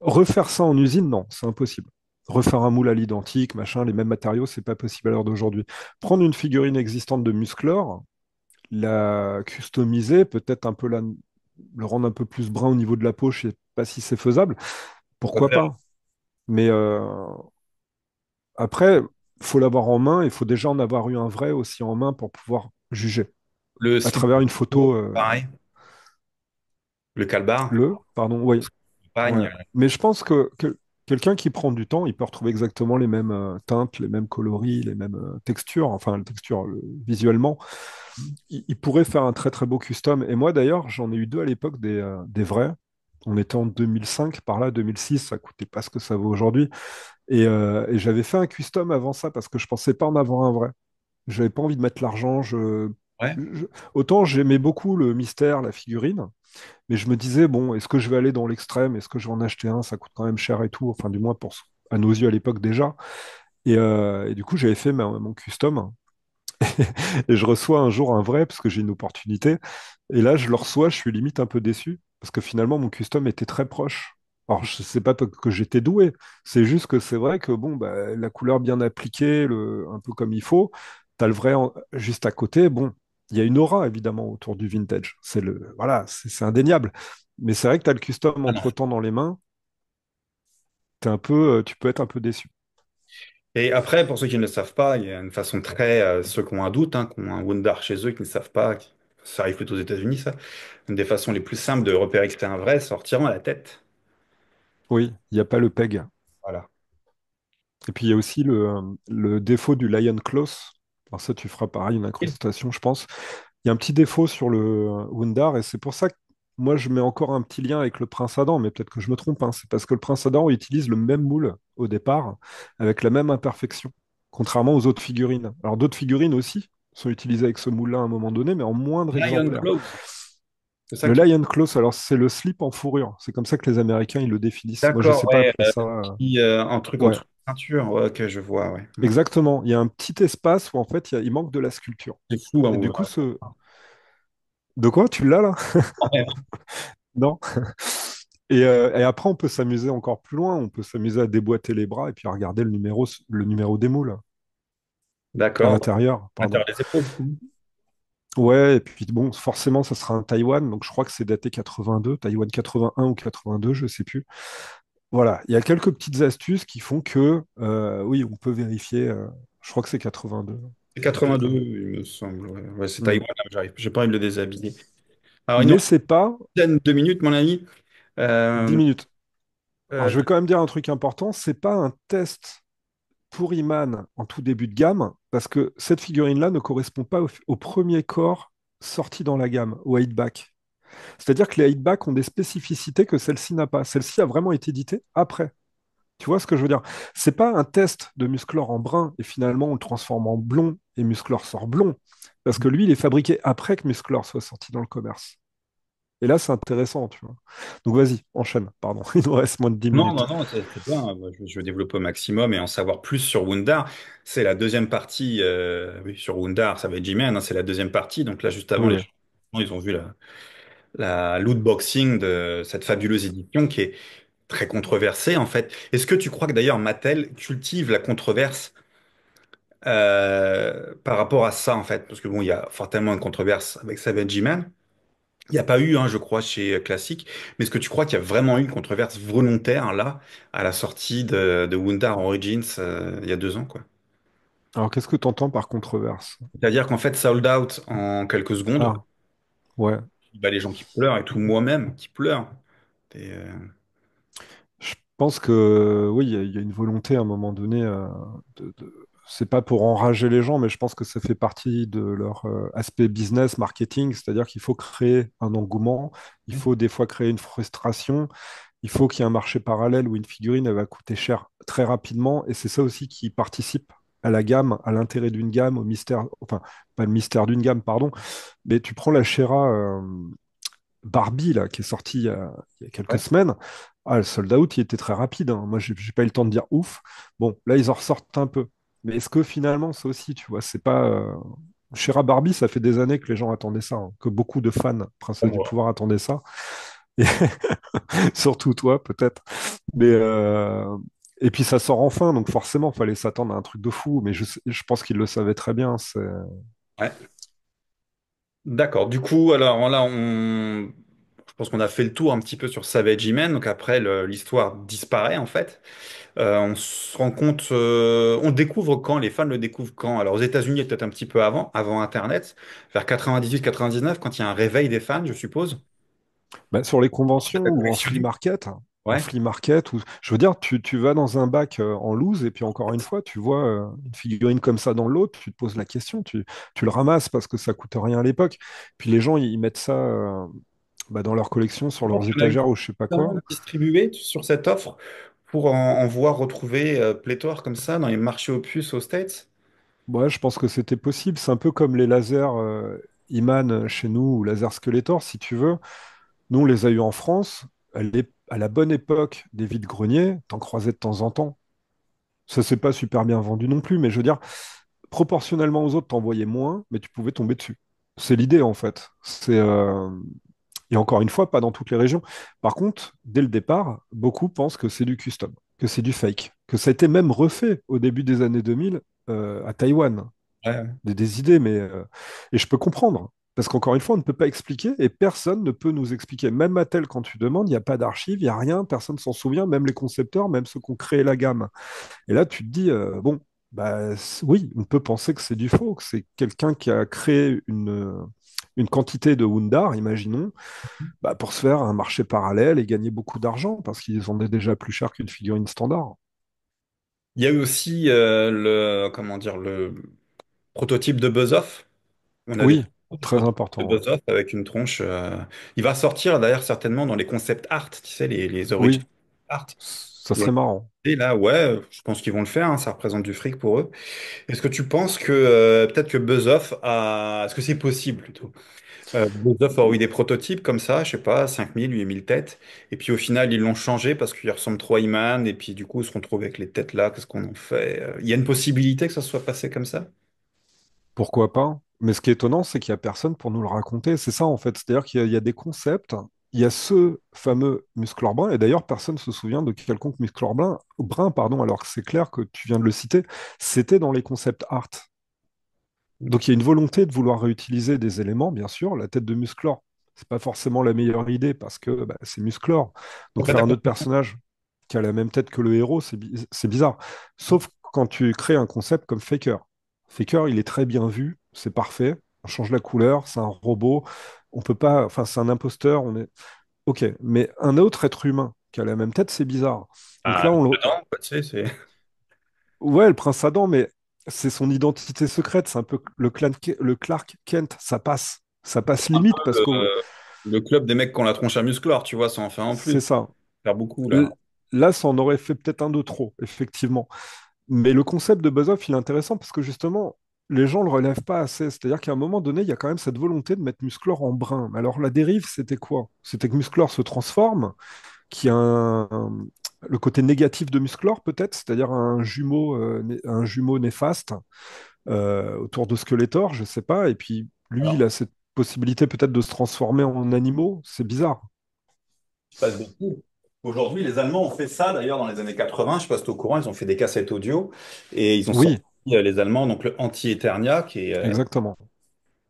Refaire ça en usine, non, c'est impossible. Refaire un moule à l'identique, machin, les mêmes matériaux, c'est pas possible à l'heure d'aujourd'hui. Prendre une figurine existante de Musclor, la customiser, peut-être un peu le rendre un peu plus brun au niveau de la peau, je sais pas si c'est faisable, On va pourquoi faire pas. Mais après, il faut l'avoir en main, il faut déjà en avoir eu un vrai aussi en main pour pouvoir juger. Le à slip, travers une photo. pareil. Le calbar, Pardon, oui, pareil. ouais. Mais je pense que quelqu'un qui prend du temps, il peut retrouver exactement les mêmes teintes, les mêmes coloris, les mêmes textures, enfin, les textures visuellement. Il pourrait faire un très très beau custom. Et moi d'ailleurs, j'en ai eu deux à l'époque des vrais. On était en 2005, par là, 2006, ça coûtait pas ce que ça vaut aujourd'hui. Et j'avais fait un custom avant ça parce que je pensais pas en avoir un vrai. J'avais pas envie de mettre l'argent. Ouais. Autant j'aimais beaucoup le mystère, la figurine, mais je me disais, bon, est-ce que je vais aller dans l'extrême? Est-ce que je vais en acheter un? Ça coûte quand même cher et tout. Enfin, du moins à nos yeux à l'époque déjà. Et du coup, j'avais fait mon custom. Et je reçois un jour un vrai parce que j'ai une opportunité. Et là, je le reçois, je suis limite un peu déçu parce que finalement, mon custom était très proche. Alors, je sais pas que j'étais doué, c'est juste que c'est vrai que bon, bah, la couleur bien appliquée, un peu comme il faut, t'as le vrai juste à côté. Bon, il y a une aura évidemment autour du vintage. Voilà, c'est indéniable. Mais c'est vrai que tu as le custom Ah non. entre-temps dans les mains, tu peux être un peu déçu. Et après, pour ceux qui ne le savent pas, il y a une façon très, ceux qui ont un doute, hein, qui ont un Wundar chez eux, qui ne savent pas, ça arrive plutôt aux États-Unis, ça. Une des façons les plus simples de repérer que c'est un vrai, c'est en retirant la tête. Oui, il n'y a pas le peg. Voilà. Et puis il y a aussi le défaut du Lion Claws. Alors ça, tu feras pareil, une incrustation, je pense. Il y a un petit défaut sur le Wundar, et c'est pour ça que moi je mets encore un petit lien avec le Prince Adam, mais peut-être que je me trompe, hein. C'est parce que le Prince Adam utilise le même moule au départ, avec la même imperfection, contrairement aux autres figurines. Alors d'autres figurines aussi sont utilisées avec ce moule-là à un moment donné, mais en moindre Lion exemplaire. Claws, c'est ça Le qui. Lion Claws, alors c'est le slip en fourrure. C'est comme ça que les Américains ils le définissent. Moi je D'accord, sais pas ouais, appeler ça. un truc en Ouais. dessous de la ceinture. Ouais, ok, je vois, ouais. Hmm. Exactement. Il y a un petit espace où en fait il manque de la sculpture. C'est fou, hein, Et du coup, de quoi? Tu l'as là? ouais. Non? Et après, on peut s'amuser encore plus loin. On peut s'amuser à déboîter les bras et puis à regarder le numéro des moules à D'accord, ouais. l'intérieur, À pardon. l'intérieur des épaules. Hmm. Ouais, et puis bon, forcément, ça sera un Taïwan. Donc je crois que c'est daté 82, Taïwan 81 ou 82, je sais plus. Voilà, il y a quelques petites astuces qui font que, oui, on peut vérifier. Je crois que c'est 82. C'est C'est 82, 82. il me semble. Ouais, ouais, c'est Hmm. Taïwan, là, j'arrive. J'ai pas envie de le déshabiller. Alors, il nous Mais reste c'est pas une dizaine de minutes, mon ami. 10 Euh, minutes. Alors, je euh, vais quand même dire un truc important, c'est pas un test pour Iman en tout début de gamme, parce que cette figurine-là ne correspond pas au premier corps sorti dans la gamme, au 8-back. C'est-à-dire que les 8-back ont des spécificités que celle-ci n'a pas. Celle-ci a vraiment été éditée après. Tu vois ce que je veux dire? C'est pas un test de Musclor en brun et finalement on le transforme en blond et Musclor sort blond, parce que lui, il est fabriqué après que Musclor soit sorti dans le commerce. Et là, c'est intéressant, tu vois. Donc vas-y, enchaîne, pardon. Il nous reste moins de 10 non, minutes. non, non, c'est bien. Moi, je veux développer au maximum et en savoir plus sur Wundar. C'est la deuxième partie. Oui, sur Wundar, ça va être G-Man, hein, c'est la deuxième partie. Donc là, juste avant, Oui, les oui. gens, ils ont vu la loot boxing de cette fabuleuse édition qui est très controversée, en fait. Est-ce que tu crois que d'ailleurs Mattel cultive la controverse par rapport à ça, en fait? Parce que bon, il y a fortement une controverse avec Savage G-Man. Il n'y a pas eu, hein, je crois, chez Classic. Mais est-ce que tu crois qu'il y a vraiment eu une controverse volontaire, là, à la sortie de Wundar Origins, il y a 2 ans, quoi? Alors, qu'est-ce que tu entends par controverse? C'est-à-dire qu'en fait, sold out en quelques secondes, Ah, ouais. bah, les gens qui pleurent et tout, moi-même qui pleure. Et, Je pense que oui, il y a une volonté à un moment donné. C'est pas pour enrager les gens, mais je pense que ça fait partie de leur aspect business, marketing, c'est-à-dire qu'il faut créer un engouement, il faut des fois créer une frustration, il faut qu'il y ait un marché parallèle où une figurine elle va coûter cher très rapidement, et c'est ça aussi qui participe à la gamme, à l'intérêt d'une gamme, au mystère, enfin pas le mystère d'une gamme, pardon, mais tu prends la Shera Barbie là, qui est sortie il y a quelques ouais. semaines. Ah, le sold out, il était très rapide, hein. Moi, j'ai pas eu le temps de dire ouf. Bon, là, ils en ressortent un peu. Mais est-ce que finalement, ça aussi, tu vois, c'est pas. Chez Barbie, ça fait des années que les gens attendaient ça, hein, que beaucoup de fans, Princesse du Pouvoir, attendaient ça. Et surtout toi, peut-être. Et puis ça sort enfin, donc forcément, il fallait s'attendre à un truc de fou. Mais je pense qu'ils le savaient très bien. Ouais. D'accord. Du coup, alors là, je pense qu'on a fait le tour un petit peu sur Savage X-Men. Donc après, l'histoire disparaît en fait. On se rend compte, on découvre quand, les fans le découvrent quand. Alors aux États-Unis, peut-être un petit peu avant Internet, vers 98-99, quand il y a un réveil des fans, je suppose. Bah, sur les Tu conventions as ou collectionné. en Ouais. flea market, ou, je veux dire, tu vas dans un bac en loose et puis encore une fois, tu vois une figurine comme ça dans l'autre, tu te poses la question, tu le ramasses parce que ça coûte rien à l'époque. Puis les gens, ils mettent ça bah, dans leur collection, sur Je pense leurs qu'il y en a eu étagères ou je sais pas quoi. suffisamment distribué sur cette offre pour en voir retrouver pléthore comme ça dans les marchés aux puces aux States. Ouais, je pense que c'était possible. C'est un peu comme les lasers Iman chez nous ou laser Skeletor, si tu veux. Nous, on les a eu en France. À la bonne époque des vides-greniers, t'en croisais de temps en temps. Ça s'est pas super bien vendu non plus, mais je veux dire, proportionnellement aux autres, t'en voyais moins, mais tu pouvais tomber dessus. C'est l'idée, en fait. Et encore une fois, pas dans toutes les régions. Par contre, dès le départ, beaucoup pensent que c'est du custom, que c'est du fake, que ça a été même refait au début des années 2000 à Taïwan. Ouais. Des idées, mais et je peux comprendre. Parce qu'encore une fois, on ne peut pas expliquer et personne ne peut nous expliquer. Même Mattel, quand tu demandes, il n'y a pas d'archives, il n'y a rien, personne s'en souvient, même les concepteurs, même ceux qui ont créé la gamme. Et là, tu te dis, bon, bah, oui, on peut penser que c'est du faux, que c'est quelqu'un qui a créé une quantité de Wundar, imaginons, bah, pour se faire un marché parallèle et gagner beaucoup d'argent, parce qu'ils vendaient déjà plus cher qu'une figurine standard. Il y a eu aussi comment dire, le prototype de Buzz-Off. On a des Oui, très prototypes de important. Ouais. Buzz-Off avec une tronche. Il va sortir d'ailleurs certainement dans les concept art, tu sais, les origines Oui, art. ça Ils vont serait marrant. le- Et là, ouais, je pense qu'ils vont le faire, hein, ça représente du fric pour eux. Est-ce que tu penses que peut-être que Buzz-Off a... Est-ce que c'est possible plutôt? Buzz-Off a eu des prototypes comme ça, je sais pas, 5000, 8000 têtes. Et puis au final, ils l'ont changé parce qu'ils ressemblent trop à Iman. Et puis du coup, ils se retrouvent avec les têtes là. Qu'est-ce qu'on en fait? Il y a une possibilité que ça soit passé comme ça? Pourquoi pas? Mais ce qui est étonnant, c'est qu'il n'y a personne pour nous le raconter. C'est ça, en fait. C'est-à-dire qu'il y a des concepts. Il y a ce fameux musclor brun, et d'ailleurs, personne ne se souvient de quelconque musclor brun, pardon, alors que c'est clair que tu viens de le citer, c'était dans les concepts art. Donc il y a une volonté de vouloir réutiliser des éléments, bien sûr. La tête de Musclor, c'est pas forcément la meilleure idée parce que bah, c'est Musclor. T'es Donc pas faire un d'accord? autre personnage qui a la même tête que le héros, c'est bizarre. Sauf quand tu crées un concept comme Faker. Faker, il est très bien vu, c'est parfait. On change la couleur, c'est un robot. On peut pas, enfin c'est un imposteur. On est ok, mais un autre être humain qui a la même tête, c'est bizarre. Donc Ah, là, non, quoi, tu sais, c'est ouais, le prince Adam, mais c'est son identité secrète. C'est un peu le Clark Kent. Ça passe limite parce que le club des mecs qui ont la tronche à musclor, tu vois, ça en fait en plus. c'est ça. Faire beaucoup là. L- Là, ça en aurait fait peut-être un de trop, effectivement. Mais le concept de Buzz-Off, il est intéressant parce que justement, les gens le relèvent pas assez. C'est-à-dire qu'à un moment donné, il y a quand même cette volonté de mettre Musclor en brun. Mais alors, la dérive, c'était quoi? C'était que Musclor se transforme, qui a le côté négatif de Musclor, peut-être, c'est-à-dire un jumeau néfaste autour de Skeletor, je sais pas. Et puis lui, il Alors, a cette possibilité peut-être de se transformer en animaux. C'est bizarre. je passe beaucoup. Aujourd'hui, les Allemands ont fait ça d'ailleurs dans les années 80. Je sais pas si t'es au courant, ils ont fait des cassettes audio et ils ont sorti Oui, les Allemands, donc le Anti-Eternia, qui est exactement.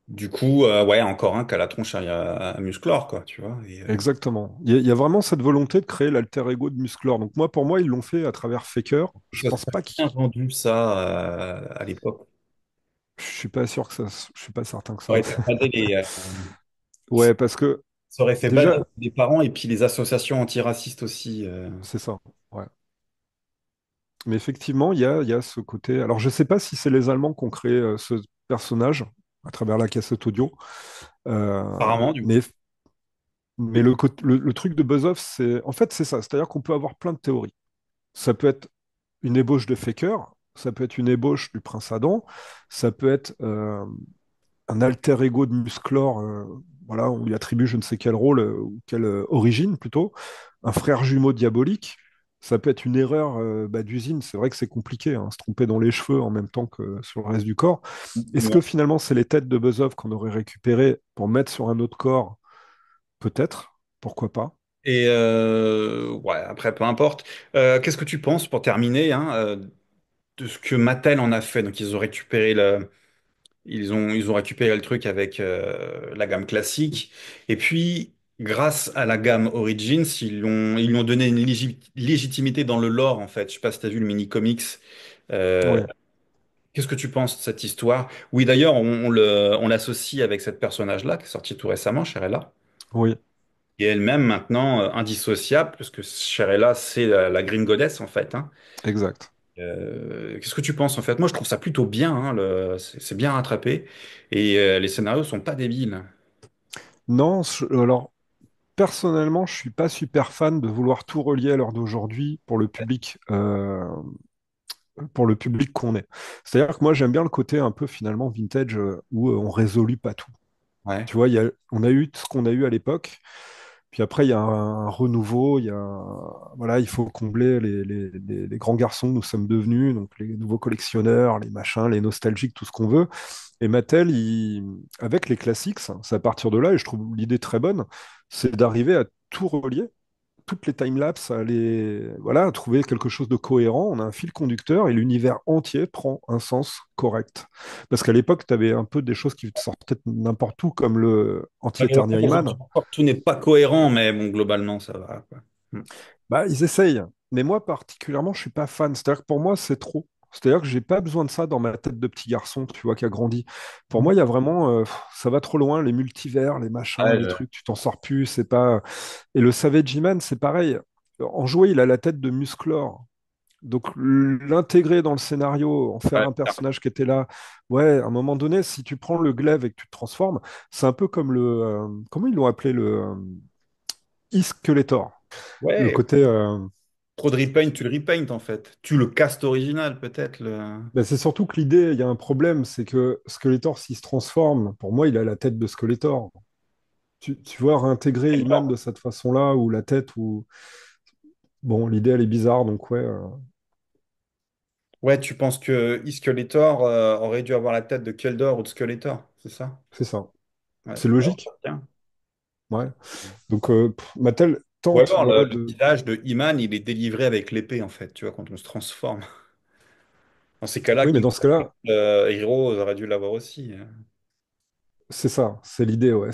du coup, ouais, encore un qui a la tronche à musclor, quoi, tu vois. Exactement. Il y a vraiment cette volonté de créer l'alter ego de Musclor. Donc moi, pour moi, ils l'ont fait à travers Faker. Je Ça pense serait pas bien qu'ils... vendu ça à l'époque. Je suis pas sûr que ça... Je suis pas certain que Ça ça... aurait fait bader Ouais, parce que ça aurait fait bader déjà, les parents et puis les associations antiracistes aussi. c'est ça. Ouais. Mais effectivement, il y a ce côté... Alors, je sais pas si c'est les Allemands qui ont créé ce personnage à travers la cassette audio. Euh, Apparemment, du coup. mais le truc de Buzz-Off, c'est... En fait, c'est ça. C'est-à-dire qu'on peut avoir plein de théories. Ça peut être une ébauche de Faker, ça peut être une ébauche du prince Adam, ça peut être un alter ego de Musclor, voilà, où il attribue je ne sais quel rôle, ou quelle origine plutôt, un frère jumeau diabolique. Ça peut être une erreur bah, d'usine, c'est vrai que c'est compliqué, hein, se tromper dans les cheveux en même temps que sur le reste du corps. Est-ce que finalement c'est les têtes de Buzz-Off qu'on aurait récupérées pour mettre sur un autre corps? Peut-être, pourquoi pas. Et ouais, après, peu importe. Qu'est-ce que tu penses, pour terminer, hein, de ce que Mattel en a fait? Donc, ils ont récupéré le truc avec la gamme classique. Et puis, grâce à la gamme Origins, ils lui ont donné une légitimité dans le lore, en fait. Je sais pas si tu as vu le mini-comics. Euh, Oui, Qu'est-ce que tu penses de cette histoire? Oui, d'ailleurs, on l'associe avec cette personnage-là, qui est sortie tout récemment, Sherella, oui, et elle-même maintenant indissociable, parce que Sherella, c'est la Green Goddess, en fait, hein. exact. Qu'est-ce que tu penses, en fait? Moi, je trouve ça plutôt bien, hein, c'est bien rattrapé, et les scénarios sont pas débiles. Non, alors personnellement, je suis pas super fan de vouloir tout relier à l'heure d'aujourd'hui pour le public qu'on est. C'est-à-dire que moi, j'aime bien le côté un peu finalement vintage où on résolut pas tout. Ouais. Tu vois, on a eu ce qu'on a eu à l'époque, puis après, il y a un renouveau, voilà, il faut combler les grands garçons que nous sommes devenus, donc les nouveaux collectionneurs, les machins, les nostalgiques, tout ce qu'on veut. Et Mattel, avec les classiques, c'est à partir de là, et je trouve l'idée très bonne, c'est d'arriver à tout relier, toutes les timelapses, voilà, à trouver quelque chose de cohérent. On a un fil conducteur et l'univers entier prend un sens correct. Parce qu'à l'époque, tu avais un peu des choses qui te sortaient de n'importe où, comme le Ouais, Anti-Eternia E-Man. tout n'est pas cohérent, mais bon, globalement, ça va, quoi. Mm. Bah, ils essayent. Mais moi, particulièrement, je suis pas fan. C'est-à-dire que pour moi, c'est trop. C'est-à-dire que j'ai pas besoin de ça dans ma tête de petit garçon, tu vois, qui a grandi. Pour moi, il y a vraiment, ça va trop loin, les multivers, les machins, Ouais, les trucs, tu t'en sors plus, c'est pas. Et le Savage Man, c'est pareil. En jouet, il a la tête de Musclor. Donc l'intégrer dans le scénario, en faire ouais. un personnage qui était là, ouais, à un moment donné, si tu prends le glaive et que tu te transformes, c'est un peu comme comment ils l'ont appelé le e-Skeletor. Le Ouais, côté, trop de repaint, tu le repaint en fait. Tu le cast original peut-être. ben, c'est surtout que l'idée, il y a un problème, c'est que Skeletor, s'il se transforme, pour moi, il a la tête de Skeletor. Tu vois, réintégrer Iman de cette façon-là, ou la tête, ou... Bon, l'idée, elle est bizarre, donc ouais, Ouais, tu penses que Skeletor aurait dû avoir la tête de Keldor ou de Skeletor, c'est ça? c'est ça. Ouais, C'est ça logique, aurait bien. ouais. Donc, Mattel Ou tente, alors voilà, le visage de Iman, il est délivré avec l'épée en fait, tu vois, quand on se transforme. Dans ces cas-là, Oui, mais dans ce cas-là, Hero aurait dû l'avoir aussi. c'est ça, c'est l'idée, ouais.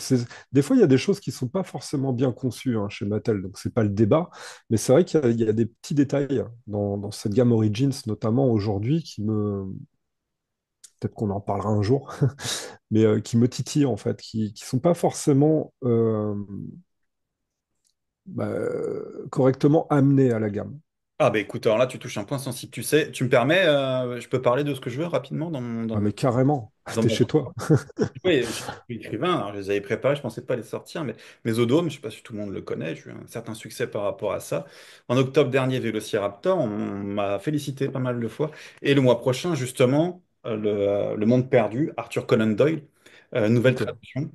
Des fois, il y a des choses qui sont pas forcément bien conçues hein, chez Mattel, donc c'est pas le débat, mais c'est vrai qu'il y a des petits détails dans cette gamme Origins, notamment aujourd'hui, peut-être qu'on en parlera un jour, mais qui me titillent en fait, qui sont pas forcément correctement amenés à la gamme. Ah bah écoute, alors là tu touches un point sensible. Tu sais, tu me permets, je peux parler de ce que je veux rapidement dans mon, dans Ah mon, mais carrément, dans t'es mon chez toi. Oui, je suis écrivain, alors je les avais préparés, je pensais pas les sortir, mais Mesodome, je ne sais pas si tout le monde le connaît, j'ai eu un certain succès par rapport à ça. En octobre dernier, Vélociraptor, on m'a félicité pas mal de fois. Et le mois prochain, justement, le Monde perdu, Arthur Conan Doyle, nouvelle Ok, traduction.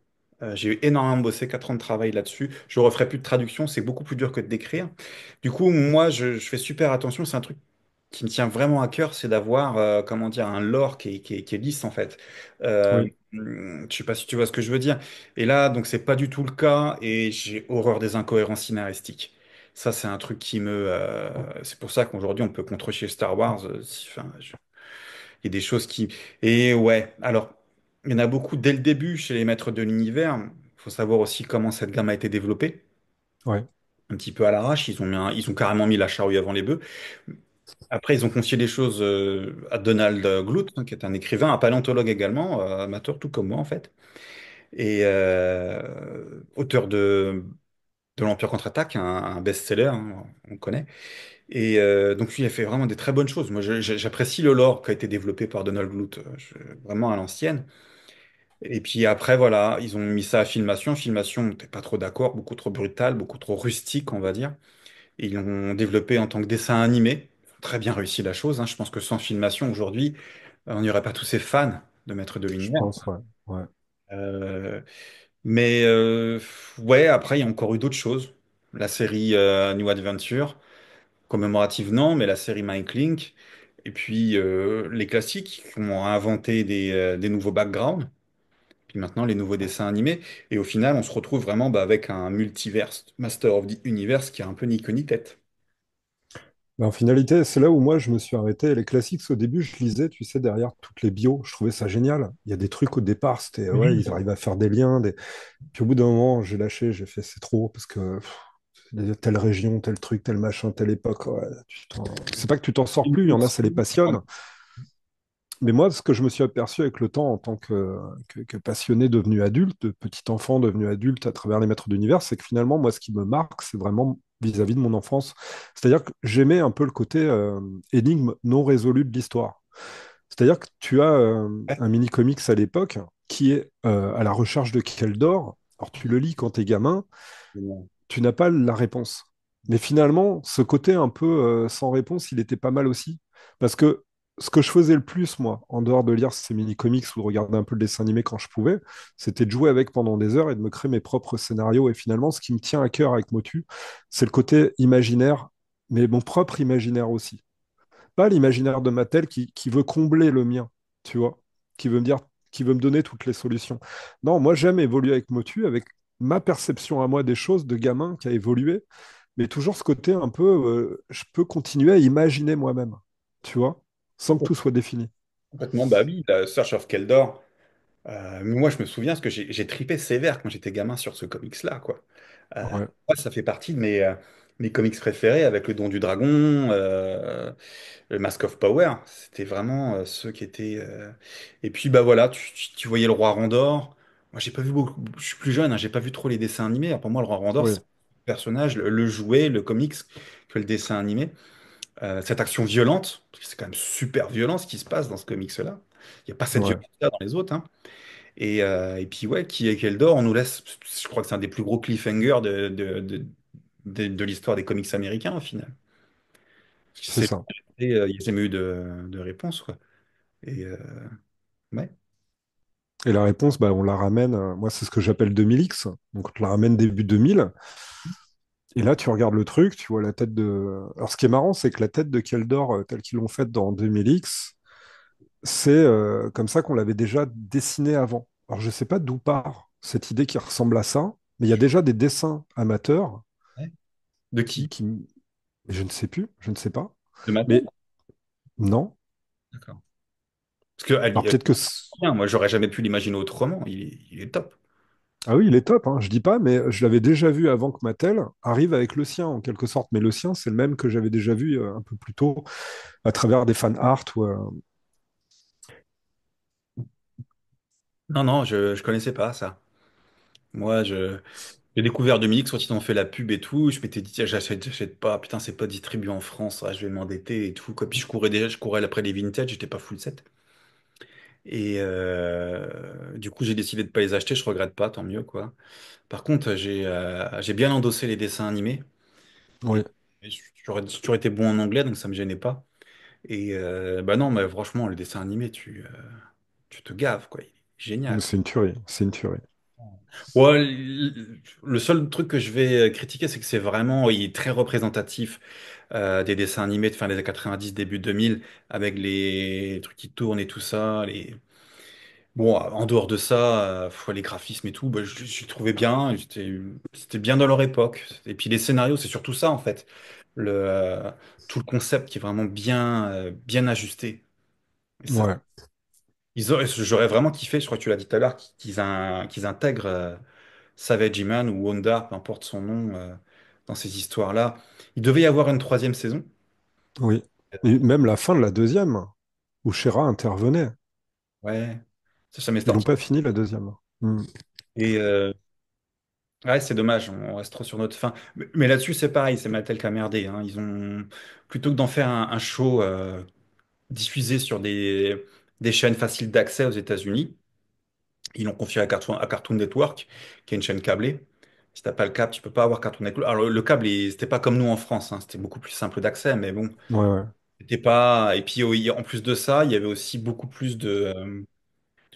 J'ai eu énormément bossé, 4 ans de travail là-dessus. Je ne referai plus de traduction, c'est beaucoup plus dur que de d'écrire. Du coup, moi, je fais super attention, c'est un truc qui me tient vraiment à cœur, c'est d'avoir, comment dire, un lore qui est lisse, en fait. Euh, oui, je sais pas si tu vois ce que je veux dire. Et là, donc, c'est pas du tout le cas, et j'ai horreur des incohérences scénaristiques. Ça, c'est un truc qui c'est pour ça qu'aujourd'hui, on peut contrechier Star Wars. Enfin, il y a des choses qui... Et ouais, alors, il y en a beaucoup dès le début chez les maîtres de l'univers. Il faut savoir aussi comment cette gamme a été développée. ouais, Un petit peu à l'arrache, ils ont carrément mis la charrue avant les bœufs. Après, ils ont confié les choses à Donald Glut, hein, qui est un écrivain, un paléontologue également, amateur tout comme moi en fait, et auteur de l'Empire contre-attaque, un best-seller, hein, on connaît. Et donc lui, il a fait vraiment des très bonnes choses. Moi, j'apprécie le lore qui a été développé par Donald Glut, vraiment à l'ancienne. Et puis après, voilà, ils ont mis ça à Filmation. Filmation, t'es pas trop d'accord, beaucoup trop brutal, beaucoup trop rustique, on va dire. Et ils l'ont développé en tant que dessin animé. Ils ont très bien réussi la chose, hein. Je pense que sans Filmation, aujourd'hui, on n'y aurait pas tous ces fans de Maître de je l'Univers. pense, ouais, ouais, Euh, mais ouais, après, il y a encore eu d'autres choses. La série New Adventure, commémorative, non, mais la série Mike Link. Et puis les classiques qui ont inventé des nouveaux backgrounds. Puis maintenant, les nouveaux dessins animés. Et au final, on se retrouve vraiment bah, avec un multiverse, Master of the Universe, qui a un peu ni queue ni tête. Mais en finalité, c'est là où moi je me suis arrêté. Les classiques, au début, je lisais, tu sais, derrière toutes les bios, je trouvais ça génial. Il y a des trucs au départ, c'était, ouais, Oui. ils arrivent à faire des liens. Puis au bout d'un moment, j'ai lâché, j'ai fait, c'est trop, parce que telle région, tel truc, tel machin, telle époque, ouais, c'est pas que tu t'en sors plus, il y en a, ça les passionne. Mais moi, ce que je me suis aperçu avec le temps en tant que passionné devenu adulte, de petit enfant devenu adulte à travers les maîtres d'univers, c'est que finalement, moi, ce qui me marque, c'est vraiment vis-à-vis de mon enfance. C'est-à-dire que j'aimais un peu le côté énigme non résolue de l'histoire. C'est-à-dire que tu as un mini-comics à l'époque qui est à la recherche de Keldor. Alors, tu le lis quand t'es gamin, tu n'as pas la réponse. Mais finalement, ce côté un peu sans réponse, il était pas mal aussi. Parce que ce que je faisais le plus, moi, en dehors de lire ces mini-comics ou de regarder un peu le dessin animé quand je pouvais, c'était de jouer avec pendant des heures et de me créer mes propres scénarios. Et finalement, ce qui me tient à cœur avec Motu, c'est le côté imaginaire, mais mon propre imaginaire aussi. Pas l'imaginaire de Mattel qui veut combler le mien, tu vois, qui veut me dire, qui veut me donner toutes les solutions. Non, moi, j'aime évoluer avec Motu, avec ma perception à moi des choses de gamin qui a évolué, mais toujours ce côté un peu, je peux continuer à imaginer moi-même, tu vois, sans que tout soit défini. Complètement, bah oui, la Search of Keldor. Mais moi, je me souviens parce que j'ai tripé sévère quand j'étais gamin sur ce comics-là, quoi. Ouais, Moi, ça fait partie de mes comics préférés avec le Don du Dragon, le Mask of Power. C'était vraiment ceux qui étaient. Et puis, bah voilà, tu voyais le Roi Randor. Moi, j'ai pas vu beaucoup. Je suis plus jeune, hein, j'ai pas vu trop les dessins animés. Alors, pour moi, le Roi Randor, oui, c'est le personnage, le jouet, le comics que le dessin animé. Cette action violente, parce que c'est quand même super violent ce qui se passe dans ce comics-là. Il n'y a pas cette ouais, violence-là dans les autres, hein. Et puis, ouais, qui est Keldor, on nous laisse. Je crois que c'est un des plus gros cliffhangers de l'histoire des comics américains, au final. Parce que c'est ça. il n'y a jamais eu de réponse, quoi. Et ouais. Et la réponse, bah, on la ramène, moi, c'est ce que j'appelle 2000X, donc on te la ramène début 2000. Et là, tu regardes le truc, tu vois la tête de. Alors, ce qui est marrant, c'est que la tête de Keldor, telle qu'ils l'ont faite dans 2000X, c'est comme ça qu'on l'avait déjà dessiné avant. Alors, je ne sais pas d'où part cette idée qui ressemble à ça, mais il y a déjà des dessins amateurs Ouais. De qui, qui? qui... Je ne sais plus, je ne sais pas. De Mattel? Mais non. D'accord. Parce que Alors, peut-être que. bien, moi, j'aurais jamais pu l'imaginer autrement. Il est top. Ah oui, il est top, hein, je dis pas, mais je l'avais déjà vu avant que Mattel arrive avec le sien, en quelque sorte. Mais le sien, c'est le même que j'avais déjà vu un peu plus tôt à travers des fan art. Non, non, je connaissais pas ça. Moi, j'ai découvert Dominique quand ils ont fait la pub et tout. Je m'étais dit, tiens, j'achète pas. Putain, c'est pas distribué en France. Ah, je vais m'endetter et tout, quoi. Puis je courais après les vintage. J'étais pas full set. Et du coup, j'ai décidé de pas les acheter. Je regrette pas, tant mieux, quoi. Par contre, j'ai bien endossé les dessins animés. Oui, Et j'aurais toujours été bon en anglais, donc ça me gênait pas. Et bah non, mais franchement, le dessin animé, tu te gaves, quoi. Il est génial. c'est une tuerie, c'est une tuerie. Ouais, le seul truc que je vais critiquer, c'est que c'est vraiment, il est très représentatif des dessins animés de fin des années 90, début 2000, avec les trucs qui tournent et tout ça. Bon, en dehors de ça, les graphismes et tout, bah, je trouvais bien, c'était bien dans leur époque. Et puis les scénarios, c'est surtout ça, en fait. Tout le concept qui est vraiment bien ajusté. Et ça, Ouais. j'aurais vraiment kiffé, je crois que tu l'as dit tout à l'heure, qu'ils intègrent Savage Man ou Wonder, peu importe son nom, dans ces histoires-là. Il devait y avoir une troisième saison. Oui. Et même la fin de la deuxième, où Shera intervenait. Ouais, ça m'est Ils n'ont sorti. pas fini la deuxième. Hmm. Et ouais, c'est dommage, on reste trop sur notre fin. Mais là-dessus, c'est pareil, c'est Mattel qui a merdé, hein. Ils ont, plutôt que d'en faire un show diffusé sur des chaînes faciles d'accès aux États-Unis, ils l'ont confié à Cartoon Network, qui est une chaîne câblée. Si t'as pas le câble, tu peux pas avoir Cartoon Network. Alors, le câble, c'était pas comme nous en France, hein. C'était beaucoup plus simple d'accès, mais bon. Ouais, ouais. C'était pas. Et puis en plus de ça, il y avait aussi beaucoup plus de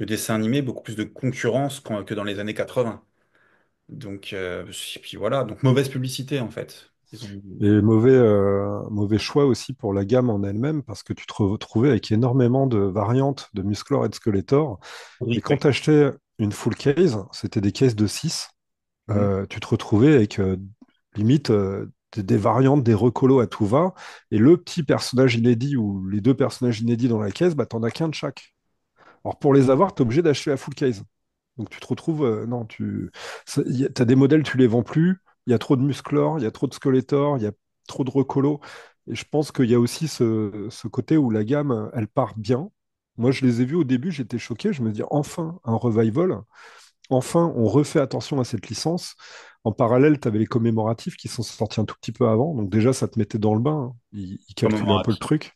dessins animés, beaucoup plus de concurrence que dans les années 80. Donc, et puis voilà, donc mauvaise publicité en fait. Ils ont Et mauvais choix aussi pour la gamme en elle-même, parce que tu te retrouvais avec énormément de variantes de Musclor et de Skeletor. Et briques, quand ouais. tu achetais une full case, c'était des cases de 6. Mhm. Tu te retrouvais avec limite des variantes, des recolos à tout va. Et le petit personnage inédit ou les deux personnages inédits dans la caisse, bah, t'en as qu'un de chaque. Alors pour les avoir, t'es obligé d'acheter la full case. Donc tu te retrouves, non, t'as des modèles, tu les vends plus. Il y a trop de Musclor, il y a trop de Skeletor, il y a trop de Recolo. Et je pense qu'il y a aussi ce côté où la gamme, elle part bien. Moi, je les ai vus au début, j'étais choqué. Je me dis, enfin, un revival. Enfin, on refait attention à cette licence. En parallèle, tu avais les commémoratifs qui sont sortis un tout petit peu avant. Donc déjà, ça te mettait dans le bain, hein. Ils calculaient un peu le Commémoratif. truc.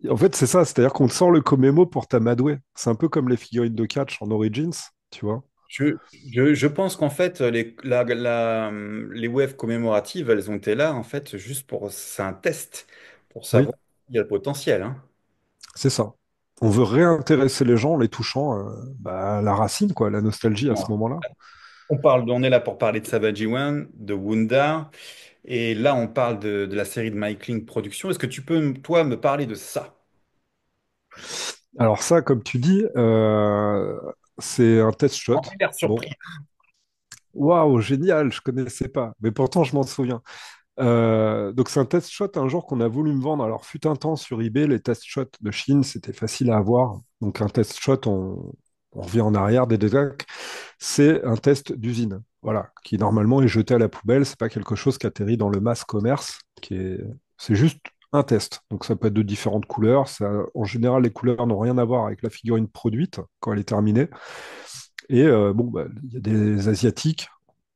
En fait, c'est ça, c'est-à-dire qu'on te sort le commémo pour t'amadouer. C'est un peu comme les figurines de catch en Origins, tu vois. Je pense qu'en fait, les waves commémoratives, elles ont été là, en fait, juste pour. C'est un test pour Oui, savoir s'il y a le potentiel, hein. c'est ça. On veut réintéresser les gens en les touchant à la racine, quoi, la nostalgie à ce Non. moment-là. On est là pour parler de Savage One, de Wunda, et là, on parle de la série de Myclink Productions. Est-ce que tu peux, toi, me parler de ça? Alors ça, comme tu dis, c'est un test shot. En première Bon, surprise. waouh, génial, je connaissais pas, mais pourtant je m'en souviens. Donc c'est un test shot un jour qu'on a voulu me vendre. Alors fut un temps sur eBay, les test shots de Chine, c'était facile à avoir. Donc un test shot, on revient en arrière des détails, c'est un test d'usine. Voilà, qui normalement est jeté à la poubelle. C'est pas quelque chose qui atterrit dans le mass commerce, c'est juste un test. Donc ça peut être de différentes couleurs. En général, les couleurs n'ont rien à voir avec la figurine produite quand elle est terminée. Et bon, bah, il y a des Asiatiques,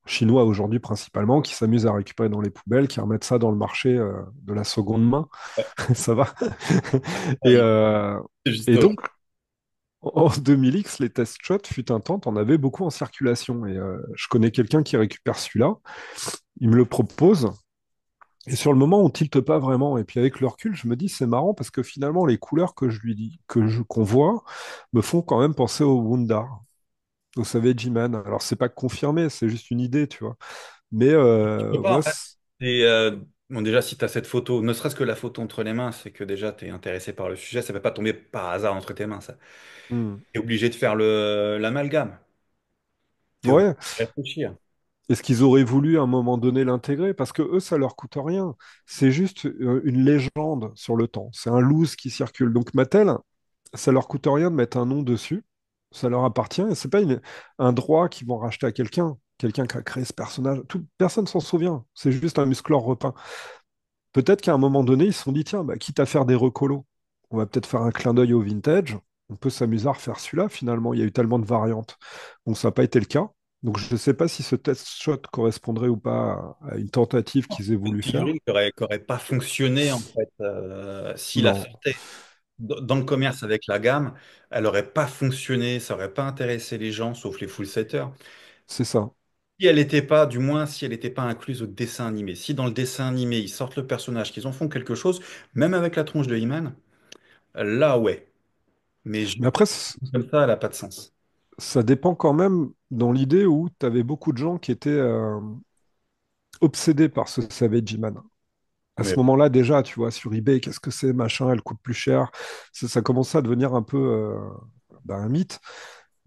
Chinois aujourd'hui principalement, qui s'amusent à récupérer dans les poubelles, qui remettent ça dans le marché de la seconde main. Ça va. Et, Oui, euh, c'est et juste. donc, en 2000X, les test shots, fut un temps, on avait beaucoup en circulation. Et je connais quelqu'un qui récupère celui-là, il me le propose. Et sur le moment, on tilte pas vraiment. Et puis avec le recul, je me dis, c'est marrant parce que finalement, les couleurs que je lui dis, qu'on voit, me font quand même penser au Wundar, au Savage Man. Alors, c'est pas confirmé, c'est juste une idée, tu vois. Mais Tu peux pas, en moi, fait. Et, bon, déjà, si tu as cette photo, ne serait-ce que la photo entre les mains, c'est que déjà, tu es intéressé par le sujet. Ça ne peut pas tomber par hasard entre tes mains, ça. hmm. Tu es obligé de faire l'amalgame. Tu es obligé Ouais. de réfléchir. Est-ce qu'ils auraient voulu à un moment donné l'intégrer? Parce que eux, ça leur coûte rien. C'est juste une légende sur le temps. C'est un loose qui circule. Donc Mattel, ça leur coûte rien de mettre un nom dessus. Ça leur appartient. Et c'est pas un droit qu'ils vont racheter à quelqu'un. Quelqu'un qui a créé ce personnage. Personne s'en souvient. C'est juste un musclor repeint. Peut-être qu'à un moment donné, ils se sont dit, tiens, bah, quitte à faire des recolos, on va peut-être faire un clin d'œil au vintage. On peut s'amuser à refaire celui-là, finalement. Il y a eu tellement de variantes. Donc, ça n'a pas été le cas. Donc, je ne sais pas si ce test shot correspondrait ou pas à une tentative qu'ils aient Une voulu faire. figurine qui aurait pas fonctionné, en fait, s'il la Non, sortait dans le commerce avec la gamme, elle aurait pas fonctionné, ça aurait pas intéressé les gens, sauf les full setters. c'est ça. Si elle n'était pas, du moins, si elle n'était pas incluse au dessin animé. Si dans le dessin animé, ils sortent le personnage, qu'ils en font quelque chose, même avec la tronche de He-Man, là, ouais. Mais Mais juste après, comme ça, elle n'a pas de sens. ça dépend quand même dans l'idée où tu avais beaucoup de gens qui étaient obsédés par ce Savage Man. À ce Mais moment-là, déjà, tu vois, sur eBay, qu'est-ce que c'est, machin, elle coûte plus cher. Ça commençait à devenir un peu un mythe.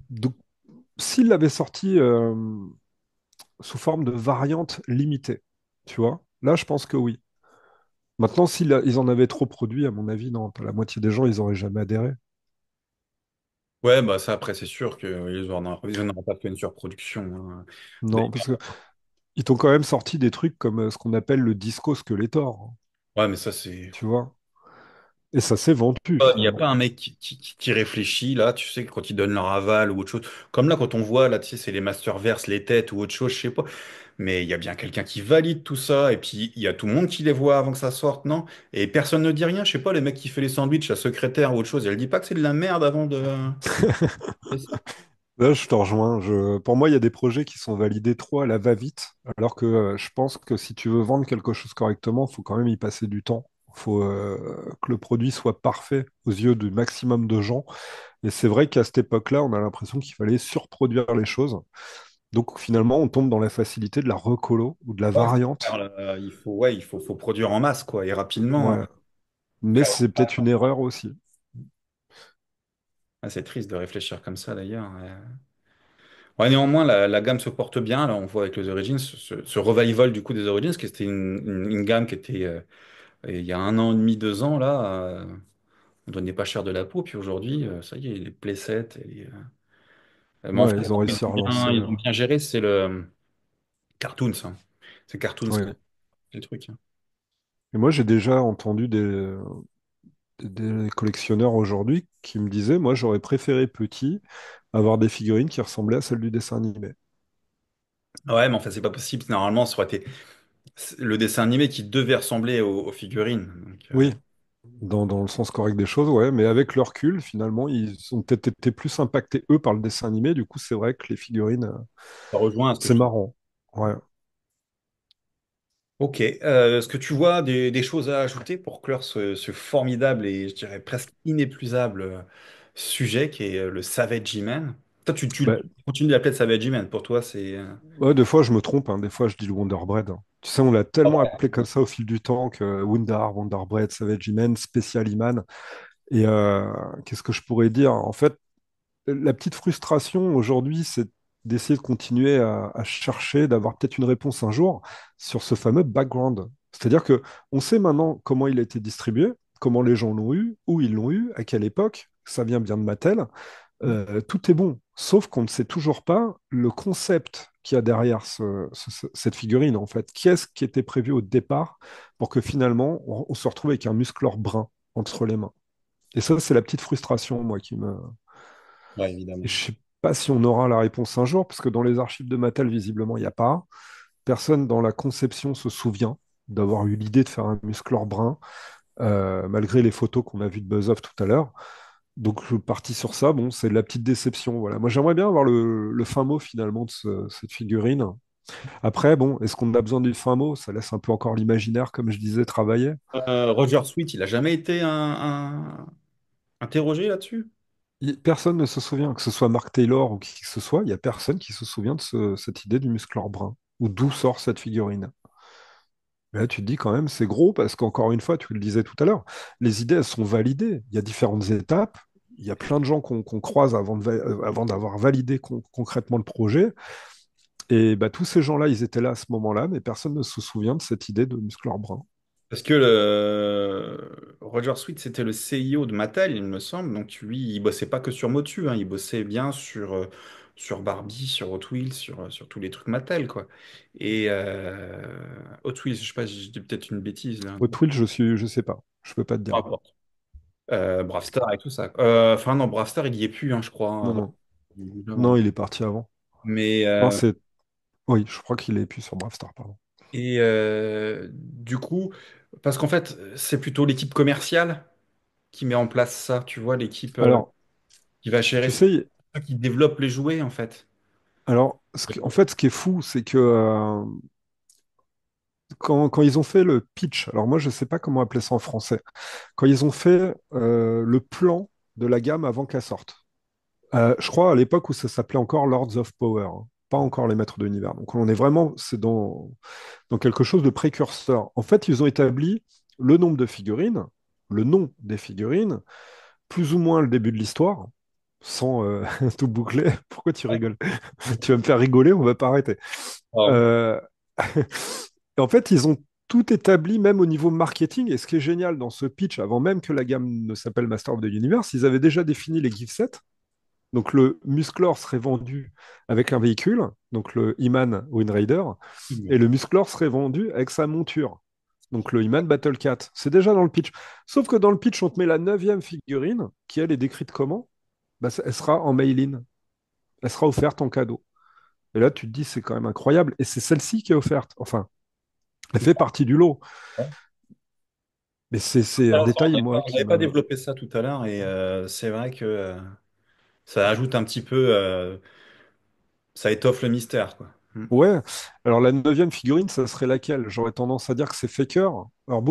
Donc, s'ils l'avaient sorti sous forme de variante limitée, tu vois, là, je pense que oui. Maintenant, ils en avaient trop produit, à mon avis, non, la moitié des gens, ils auraient jamais adhéré. ouais, bah ça, après, c'est sûr qu'ils en auront pas fait une surproduction, hein. Non, parce que ils t'ont quand même sorti des trucs comme ce qu'on appelle le Disco Skeletor, hein, Ouais, mais ça, c'est. tu vois. Et ça s'est vendu, Il n'y a finalement. pas un mec qui réfléchit, là, tu sais, quand ils donnent leur aval ou autre chose. Comme là, quand on voit, là, tu sais, c'est les Masterverse, les têtes ou autre chose, je sais pas. Mais il y a bien quelqu'un qui valide tout ça. Et puis, il y a tout le monde qui les voit avant que ça sorte, non? Et personne ne dit rien. Je sais pas, les mecs qui fait les sandwichs, la secrétaire ou autre chose, elle dit pas que c'est de la merde avant de. Là, je te rejoins. Pour moi, il y a des projets qui sont validés trop à la va-vite, alors que je pense que si tu veux vendre quelque chose correctement, il faut quand même y passer du temps. Il faut que le produit soit parfait aux yeux du maximum de gens. Et c'est vrai qu'à cette époque-là, on a l'impression qu'il fallait surproduire les choses. Donc finalement, on tombe dans la facilité de la recolo ou de la Ouais, variante. ouais, faut produire en masse, quoi, et rapidement. Ouais. Mais c'est peut-être une erreur aussi. Ah, c'est triste de réfléchir comme ça, d'ailleurs. Ouais, néanmoins, la gamme se porte bien. Là, on voit avec les Origins, ce revival du coup des Origins, qui était une gamme qui était il y a un an et demi, 2 ans, là, on donnait pas cher de la peau. Puis aujourd'hui, ça y est, les playsets. Mais en Ouais, fait, ils ont réussi à relancer. ils ont bien géré, c'est le Cartoons, hein. C'est Cartoons, Ouais. c'est le truc, hein. Et moi, j'ai déjà entendu des collectionneurs aujourd'hui qui me disaient, moi, j'aurais préféré petit avoir des figurines qui ressemblaient à celles du dessin animé. Ouais, mais en fait, c'est pas possible. Normalement, ça aurait été le dessin animé qui devait ressembler aux figurines. Donc, Oui, dans le sens correct des choses, ouais, mais avec le recul, finalement, ils ont peut-être été plus impactés, eux, par le dessin animé. Du coup, c'est vrai que les figurines, ça rejoint ce que c'est tu... marrant. Ouais. Ok. Est-ce que tu vois des choses à ajouter pour clore ce formidable et je dirais presque inépuisable sujet qui est le Savage G-Man? Toi, tu Bah, continues d'appeler Savage G-Man. Pour toi, c'est... ouais, des fois, je me trompe, hein. Des fois, je dis le Wonder Bread, hein. Tu sais, on l'a tellement appelé comme ça au fil du temps que Wonder Bread, Savage Man, Special Iman. Et qu'est-ce que je pourrais dire? En fait, la petite frustration aujourd'hui, c'est d'essayer de continuer à chercher, d'avoir peut-être une réponse un jour sur ce fameux background. C'est-à-dire que on sait maintenant comment il a été distribué, comment les gens l'ont eu, où ils l'ont eu, à quelle époque. Ça vient bien de Mattel. Tout est bon, sauf qu'on ne sait toujours pas le concept qu'il y a derrière cette figurine, en fait. Qu'est-ce qui était prévu au départ pour que finalement on se retrouve avec un musclor brun entre les mains. Et ça, c'est la petite frustration, moi, qui me... Ouais, Et évidemment. je sais pas si on aura la réponse un jour, parce que dans les archives de Mattel, visiblement, il n'y a pas. Personne dans la conception se souvient d'avoir eu l'idée de faire un musclor brun, malgré les photos qu'on a vues de Buzz Off tout à l'heure. Donc, je partis sur ça. Bon, c'est de la petite déception. Voilà. Moi, j'aimerais bien avoir le fin mot finalement de cette figurine. Après, bon, est-ce qu'on a besoin du fin mot? Ça laisse un peu encore l'imaginaire, comme je disais, travailler. Roger Sweet, il a jamais été interrogé là-dessus? Personne ne se souvient, que ce soit Mark Taylor ou qui que ce soit, il n'y a personne qui se souvient de cette idée du musclor brun. Ou d'où sort cette figurine. Mais là, tu te dis quand même, c'est gros parce qu'encore une fois, tu le disais tout à l'heure, les idées, elles sont validées. Il y a différentes étapes. Il y a plein de gens qu'on croise avant d'avoir validé concrètement le projet. Et bah, tous ces gens-là, ils étaient là à ce moment-là, mais personne ne se souvient de cette idée de musclor brun. Parce que Roger Sweet, c'était le CIO de Mattel, il me semble. Donc lui, il bossait pas que sur Motu, hein. Il bossait bien sur Barbie, sur Hot Wheels, sur tous les trucs Mattel, quoi. Et Hot Wheels, je sais pas, j'ai dit peut-être une bêtise là. Au Twill, je sais pas. Je peux pas te Peu dire. importe. Bravstar et tout ça. Enfin non, Bravstar, il y est plus, hein, je crois, Non, hein. non. Il est Non, vendu. il est parti avant. Mais Non, c'est... Oui, je crois qu'il est plus sur Bravestar, pardon. du coup, parce qu'en fait, c'est plutôt l'équipe commerciale qui met en place ça, tu vois, l'équipe Alors, qui va gérer, tu c'est sais, eux qui développe les jouets en fait. alors, en fait, ce qui est fou, c'est que quand ils ont fait le pitch, alors moi, je ne sais pas comment appeler ça en français, quand ils ont fait le plan de la gamme avant qu'elle sorte, je crois à l'époque où ça s'appelait encore Lords of Power, hein, pas encore les Maîtres de l'Univers. Donc, on est vraiment, c'est dans quelque chose de précurseur. En fait, ils ont établi le nombre de figurines, le nom des figurines, plus ou moins le début de l'histoire, sans tout boucler. Pourquoi tu Ouais. rigoles? Tu vas me faire rigoler, on va pas arrêter. Wow. Euh, En fait, ils ont tout établi, même au niveau marketing. Et ce qui est génial dans ce pitch, avant même que la gamme ne s'appelle Master of the Universe, ils avaient déjà défini les gift sets. Donc le Musclor serait vendu avec un véhicule, donc le Iman Wind Raider, et le Musclor serait vendu avec sa monture, donc le Iman Battle Cat. C'est déjà dans le pitch. Sauf que dans le pitch, on te met la neuvième figurine, qui elle est décrite comment? Bah, elle sera en mail-in. Elle sera offerte en cadeau. Et là, tu te dis, c'est quand même incroyable. Et c'est celle-ci qui est offerte. Enfin, elle fait partie du lot. Mais c'est un Alors, détail, moi, on qui n'avait pas me... développé ça tout à l'heure et c'est vrai que ça ajoute un petit peu, ça étoffe le mystère, quoi. Mm. Ouais. Alors, la neuvième figurine, ça serait laquelle? J'aurais tendance à dire que c'est Faker. Alors,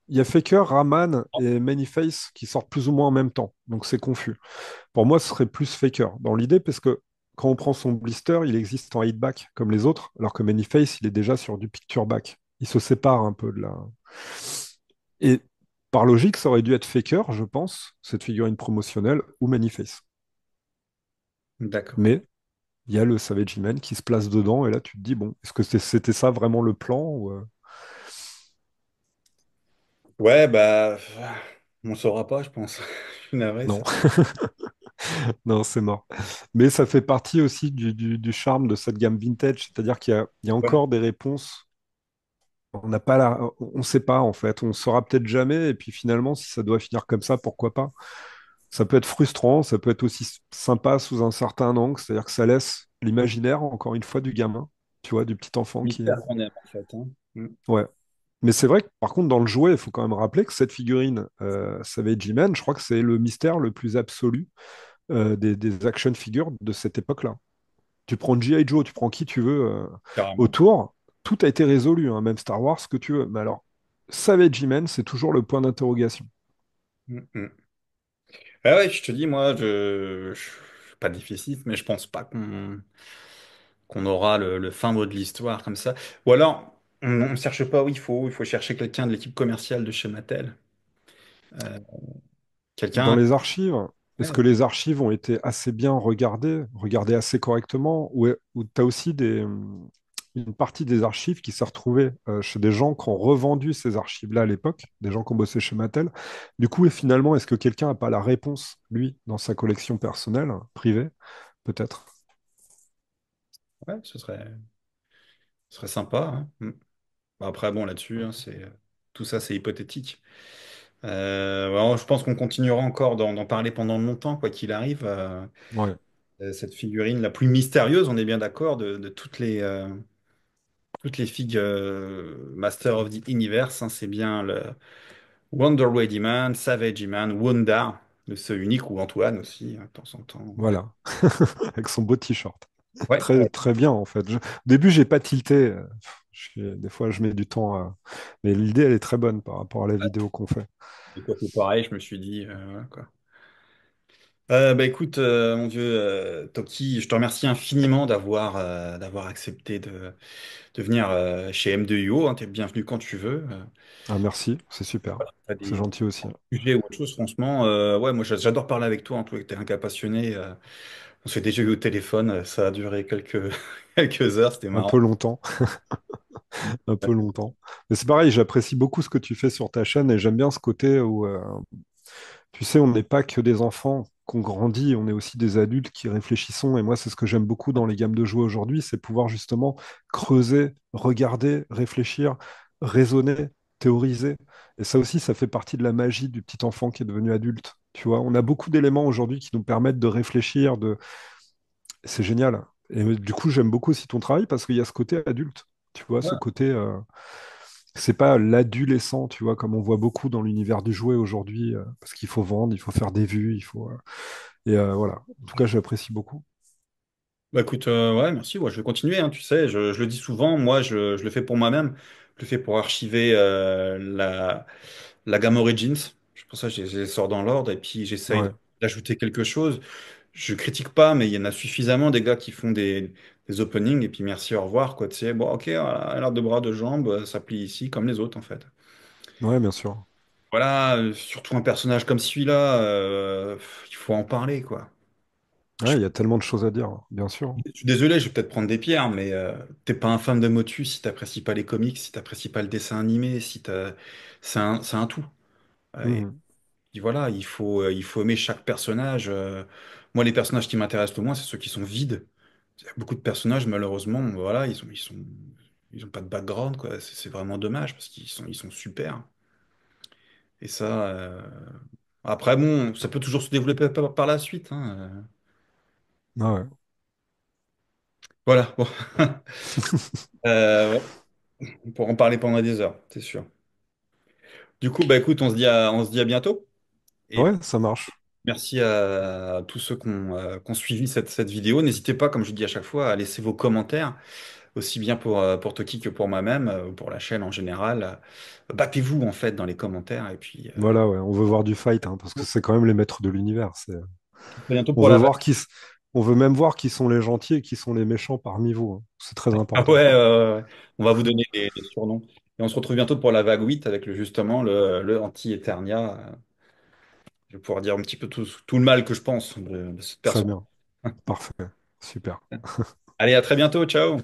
il y a Faker, Raman et Manyface qui sortent plus ou moins en même temps. Donc, c'est confus. Pour moi, ce serait plus Faker dans l'idée, parce que quand on prend son blister, il existe en 8-back comme les autres, alors que Manyface, il est déjà sur du picture back. Il se sépare un peu de la... Et par logique, ça aurait dû être Faker, je pense, cette figurine promotionnelle, ou Manyface. D'accord. Mais il y a le Savage Man qui se place dedans, et là tu te dis, bon, est-ce que c'était ça vraiment le plan Ouais, bah, on saura pas, je pense. Je suis navré, non, ça. non, c'est mort. Mais ça fait partie aussi du charme de cette gamme vintage, c'est-à-dire qu'il y a Ouais, encore des réponses. On sait pas en fait, on saura peut-être jamais, et puis finalement, si ça doit finir comme ça, pourquoi pas? Ça peut être frustrant, ça peut être aussi sympa sous un certain angle, c'est-à-dire que ça laisse l'imaginaire, encore une fois, du gamin, tu vois, du petit enfant qui... mystère qu'on aime, en fait, hein. Mm. Ouais. Mais c'est vrai que par contre, dans le jouet, il faut quand même rappeler que cette figurine Savage Man, je crois que c'est le mystère le plus absolu des action figures de cette époque-là. Tu prends G.I. Joe, tu prends qui tu veux Carrément. autour, tout a été résolu, hein, même Star Wars, ce que tu veux. Mais alors, Savage Man, c'est toujours le point d'interrogation. Mm, mm. Ah ouais, je te dis, moi, je suis pas déficit, mais je pense pas qu'on aura le fin mot de l'histoire comme ça. Ou alors, on cherche pas où il faut chercher quelqu'un de l'équipe commerciale de chez Mattel. Euh, Dans quelqu'un. les archives, est-ce Ouais, que les archives ont été assez bien regardées assez correctement, ou tu as aussi une partie des archives qui s'est retrouvée chez des gens qui ont revendu ces archives-là à l'époque, des gens qui ont bossé chez Mattel. Du coup, et finalement, est-ce que quelqu'un n'a pas la réponse, lui, dans sa collection personnelle, privée, peut-être? ouais, ce serait sympa, hein. Mm. Bon, après, bon, là-dessus, hein, tout ça, c'est hypothétique. Alors, je pense qu'on continuera encore d'en parler pendant longtemps, quoi qu'il arrive. Ouais, Cette figurine la plus mystérieuse, on est bien d'accord, de toutes les figues Master of the Universe, hein, c'est bien le Wonder Lady Man, Savage Man, Wanda, le seul unique, ou Antoine aussi, hein, de temps en temps. voilà, avec son beau t-shirt. Ouais, Très, très bien, en fait. Au début, j'ai pas tilté. Des fois, je mets du temps à... Mais l'idée, elle est très bonne par rapport à la vidéo qu'on fait. et toi, c'est pareil, je me suis dit, voilà, quoi. Bah écoute, mon vieux Toki, je te remercie infiniment d'avoir accepté de venir chez M2UO. Hein, t'es bienvenu quand tu veux. Ah, merci, c'est super. T'as C'est des gentil aussi. sujets ou autre chose, franchement. Ouais, moi j'adore parler avec toi. En tout cas, t'es un gars passionné. On s'est déjà eu au téléphone. Ça a duré quelques quelques heures. C'était Un marrant. peu longtemps, un peu longtemps. Mais c'est pareil, j'apprécie beaucoup ce que tu fais sur ta chaîne et j'aime bien ce côté où, tu sais, on n'est pas que des enfants qu'on grandit, on est aussi des adultes qui réfléchissons. Et moi, c'est ce que j'aime beaucoup dans les gammes de jouets aujourd'hui, c'est pouvoir justement creuser, regarder, réfléchir, raisonner, théoriser. Et ça aussi, ça fait partie de la magie du petit enfant qui est devenu adulte. Tu vois, on a beaucoup d'éléments aujourd'hui qui nous permettent de réfléchir, c'est génial. Et du coup, j'aime beaucoup aussi ton travail parce qu'il y a ce côté adulte. Tu vois, ce Ouais. côté, c'est pas l'adolescent, tu vois, comme on voit beaucoup dans l'univers du jouet aujourd'hui, parce qu'il faut vendre, il faut faire des vues, il faut. Voilà. En tout cas, j'apprécie beaucoup. Bah écoute, ouais, merci. Ouais, je vais continuer. Hein, tu sais, je le dis souvent. Moi, je le fais pour moi-même. Je le fais pour archiver la gamme Origins. C'est pour ça que je les sors dans l'ordre et puis j'essaye Ouais, d'ajouter quelque chose. Je critique pas, mais il y en a suffisamment des gars qui font des openings et puis merci, au revoir, quoi. Tu sais, bon, ok, voilà, l'air de bras, de jambes, ça plie ici comme les autres, en fait. ouais, bien sûr. Voilà, surtout un personnage comme celui-là, il faut en parler, quoi. Ouais, il y a tellement de choses à dire, hein, bien sûr. Je suis désolé, je vais peut-être prendre des pierres, mais t'es pas un fan de Motus si t'apprécies pas les comics, si t'apprécies pas le dessin animé, si t'as... c'est un tout. Et Mhm. puis voilà, il faut aimer chaque personnage. Moi, les personnages qui m'intéressent le moins, c'est ceux qui sont vides. Il y a beaucoup de personnages, malheureusement, voilà, ils ont pas de background, quoi. C'est vraiment dommage parce ils sont super. Et ça, après, bon, ça peut toujours se développer par la suite, hein. Ah ouais. Voilà, bon. Ouais, on pourra en parler pendant des heures, c'est sûr. Du coup, bah écoute, on se dit à bientôt. Et Ouais, ça marche. merci à tous ceux qui ont suivi cette vidéo. N'hésitez pas, comme je dis à chaque fois, à laisser vos commentaires, aussi bien pour Toki que pour moi-même, ou pour la chaîne en général. Battez-vous en fait dans les commentaires. Et puis, Voilà, ouais. On veut voir du fight, hein, parce que c'est quand même les maîtres de l'univers. à bientôt On pour veut la vague. voir on veut même voir qui sont les gentils et qui sont les méchants parmi vous, hein. C'est très Ah important. ouais, ouais. On va vous donner des surnoms. Et on se retrouve bientôt pour la vague 8 avec justement le anti-Eternia. Je vais pouvoir dire un petit peu tout le mal que je pense de cette Très personne. bien. Parfait. Super. Allez, à très bientôt, ciao!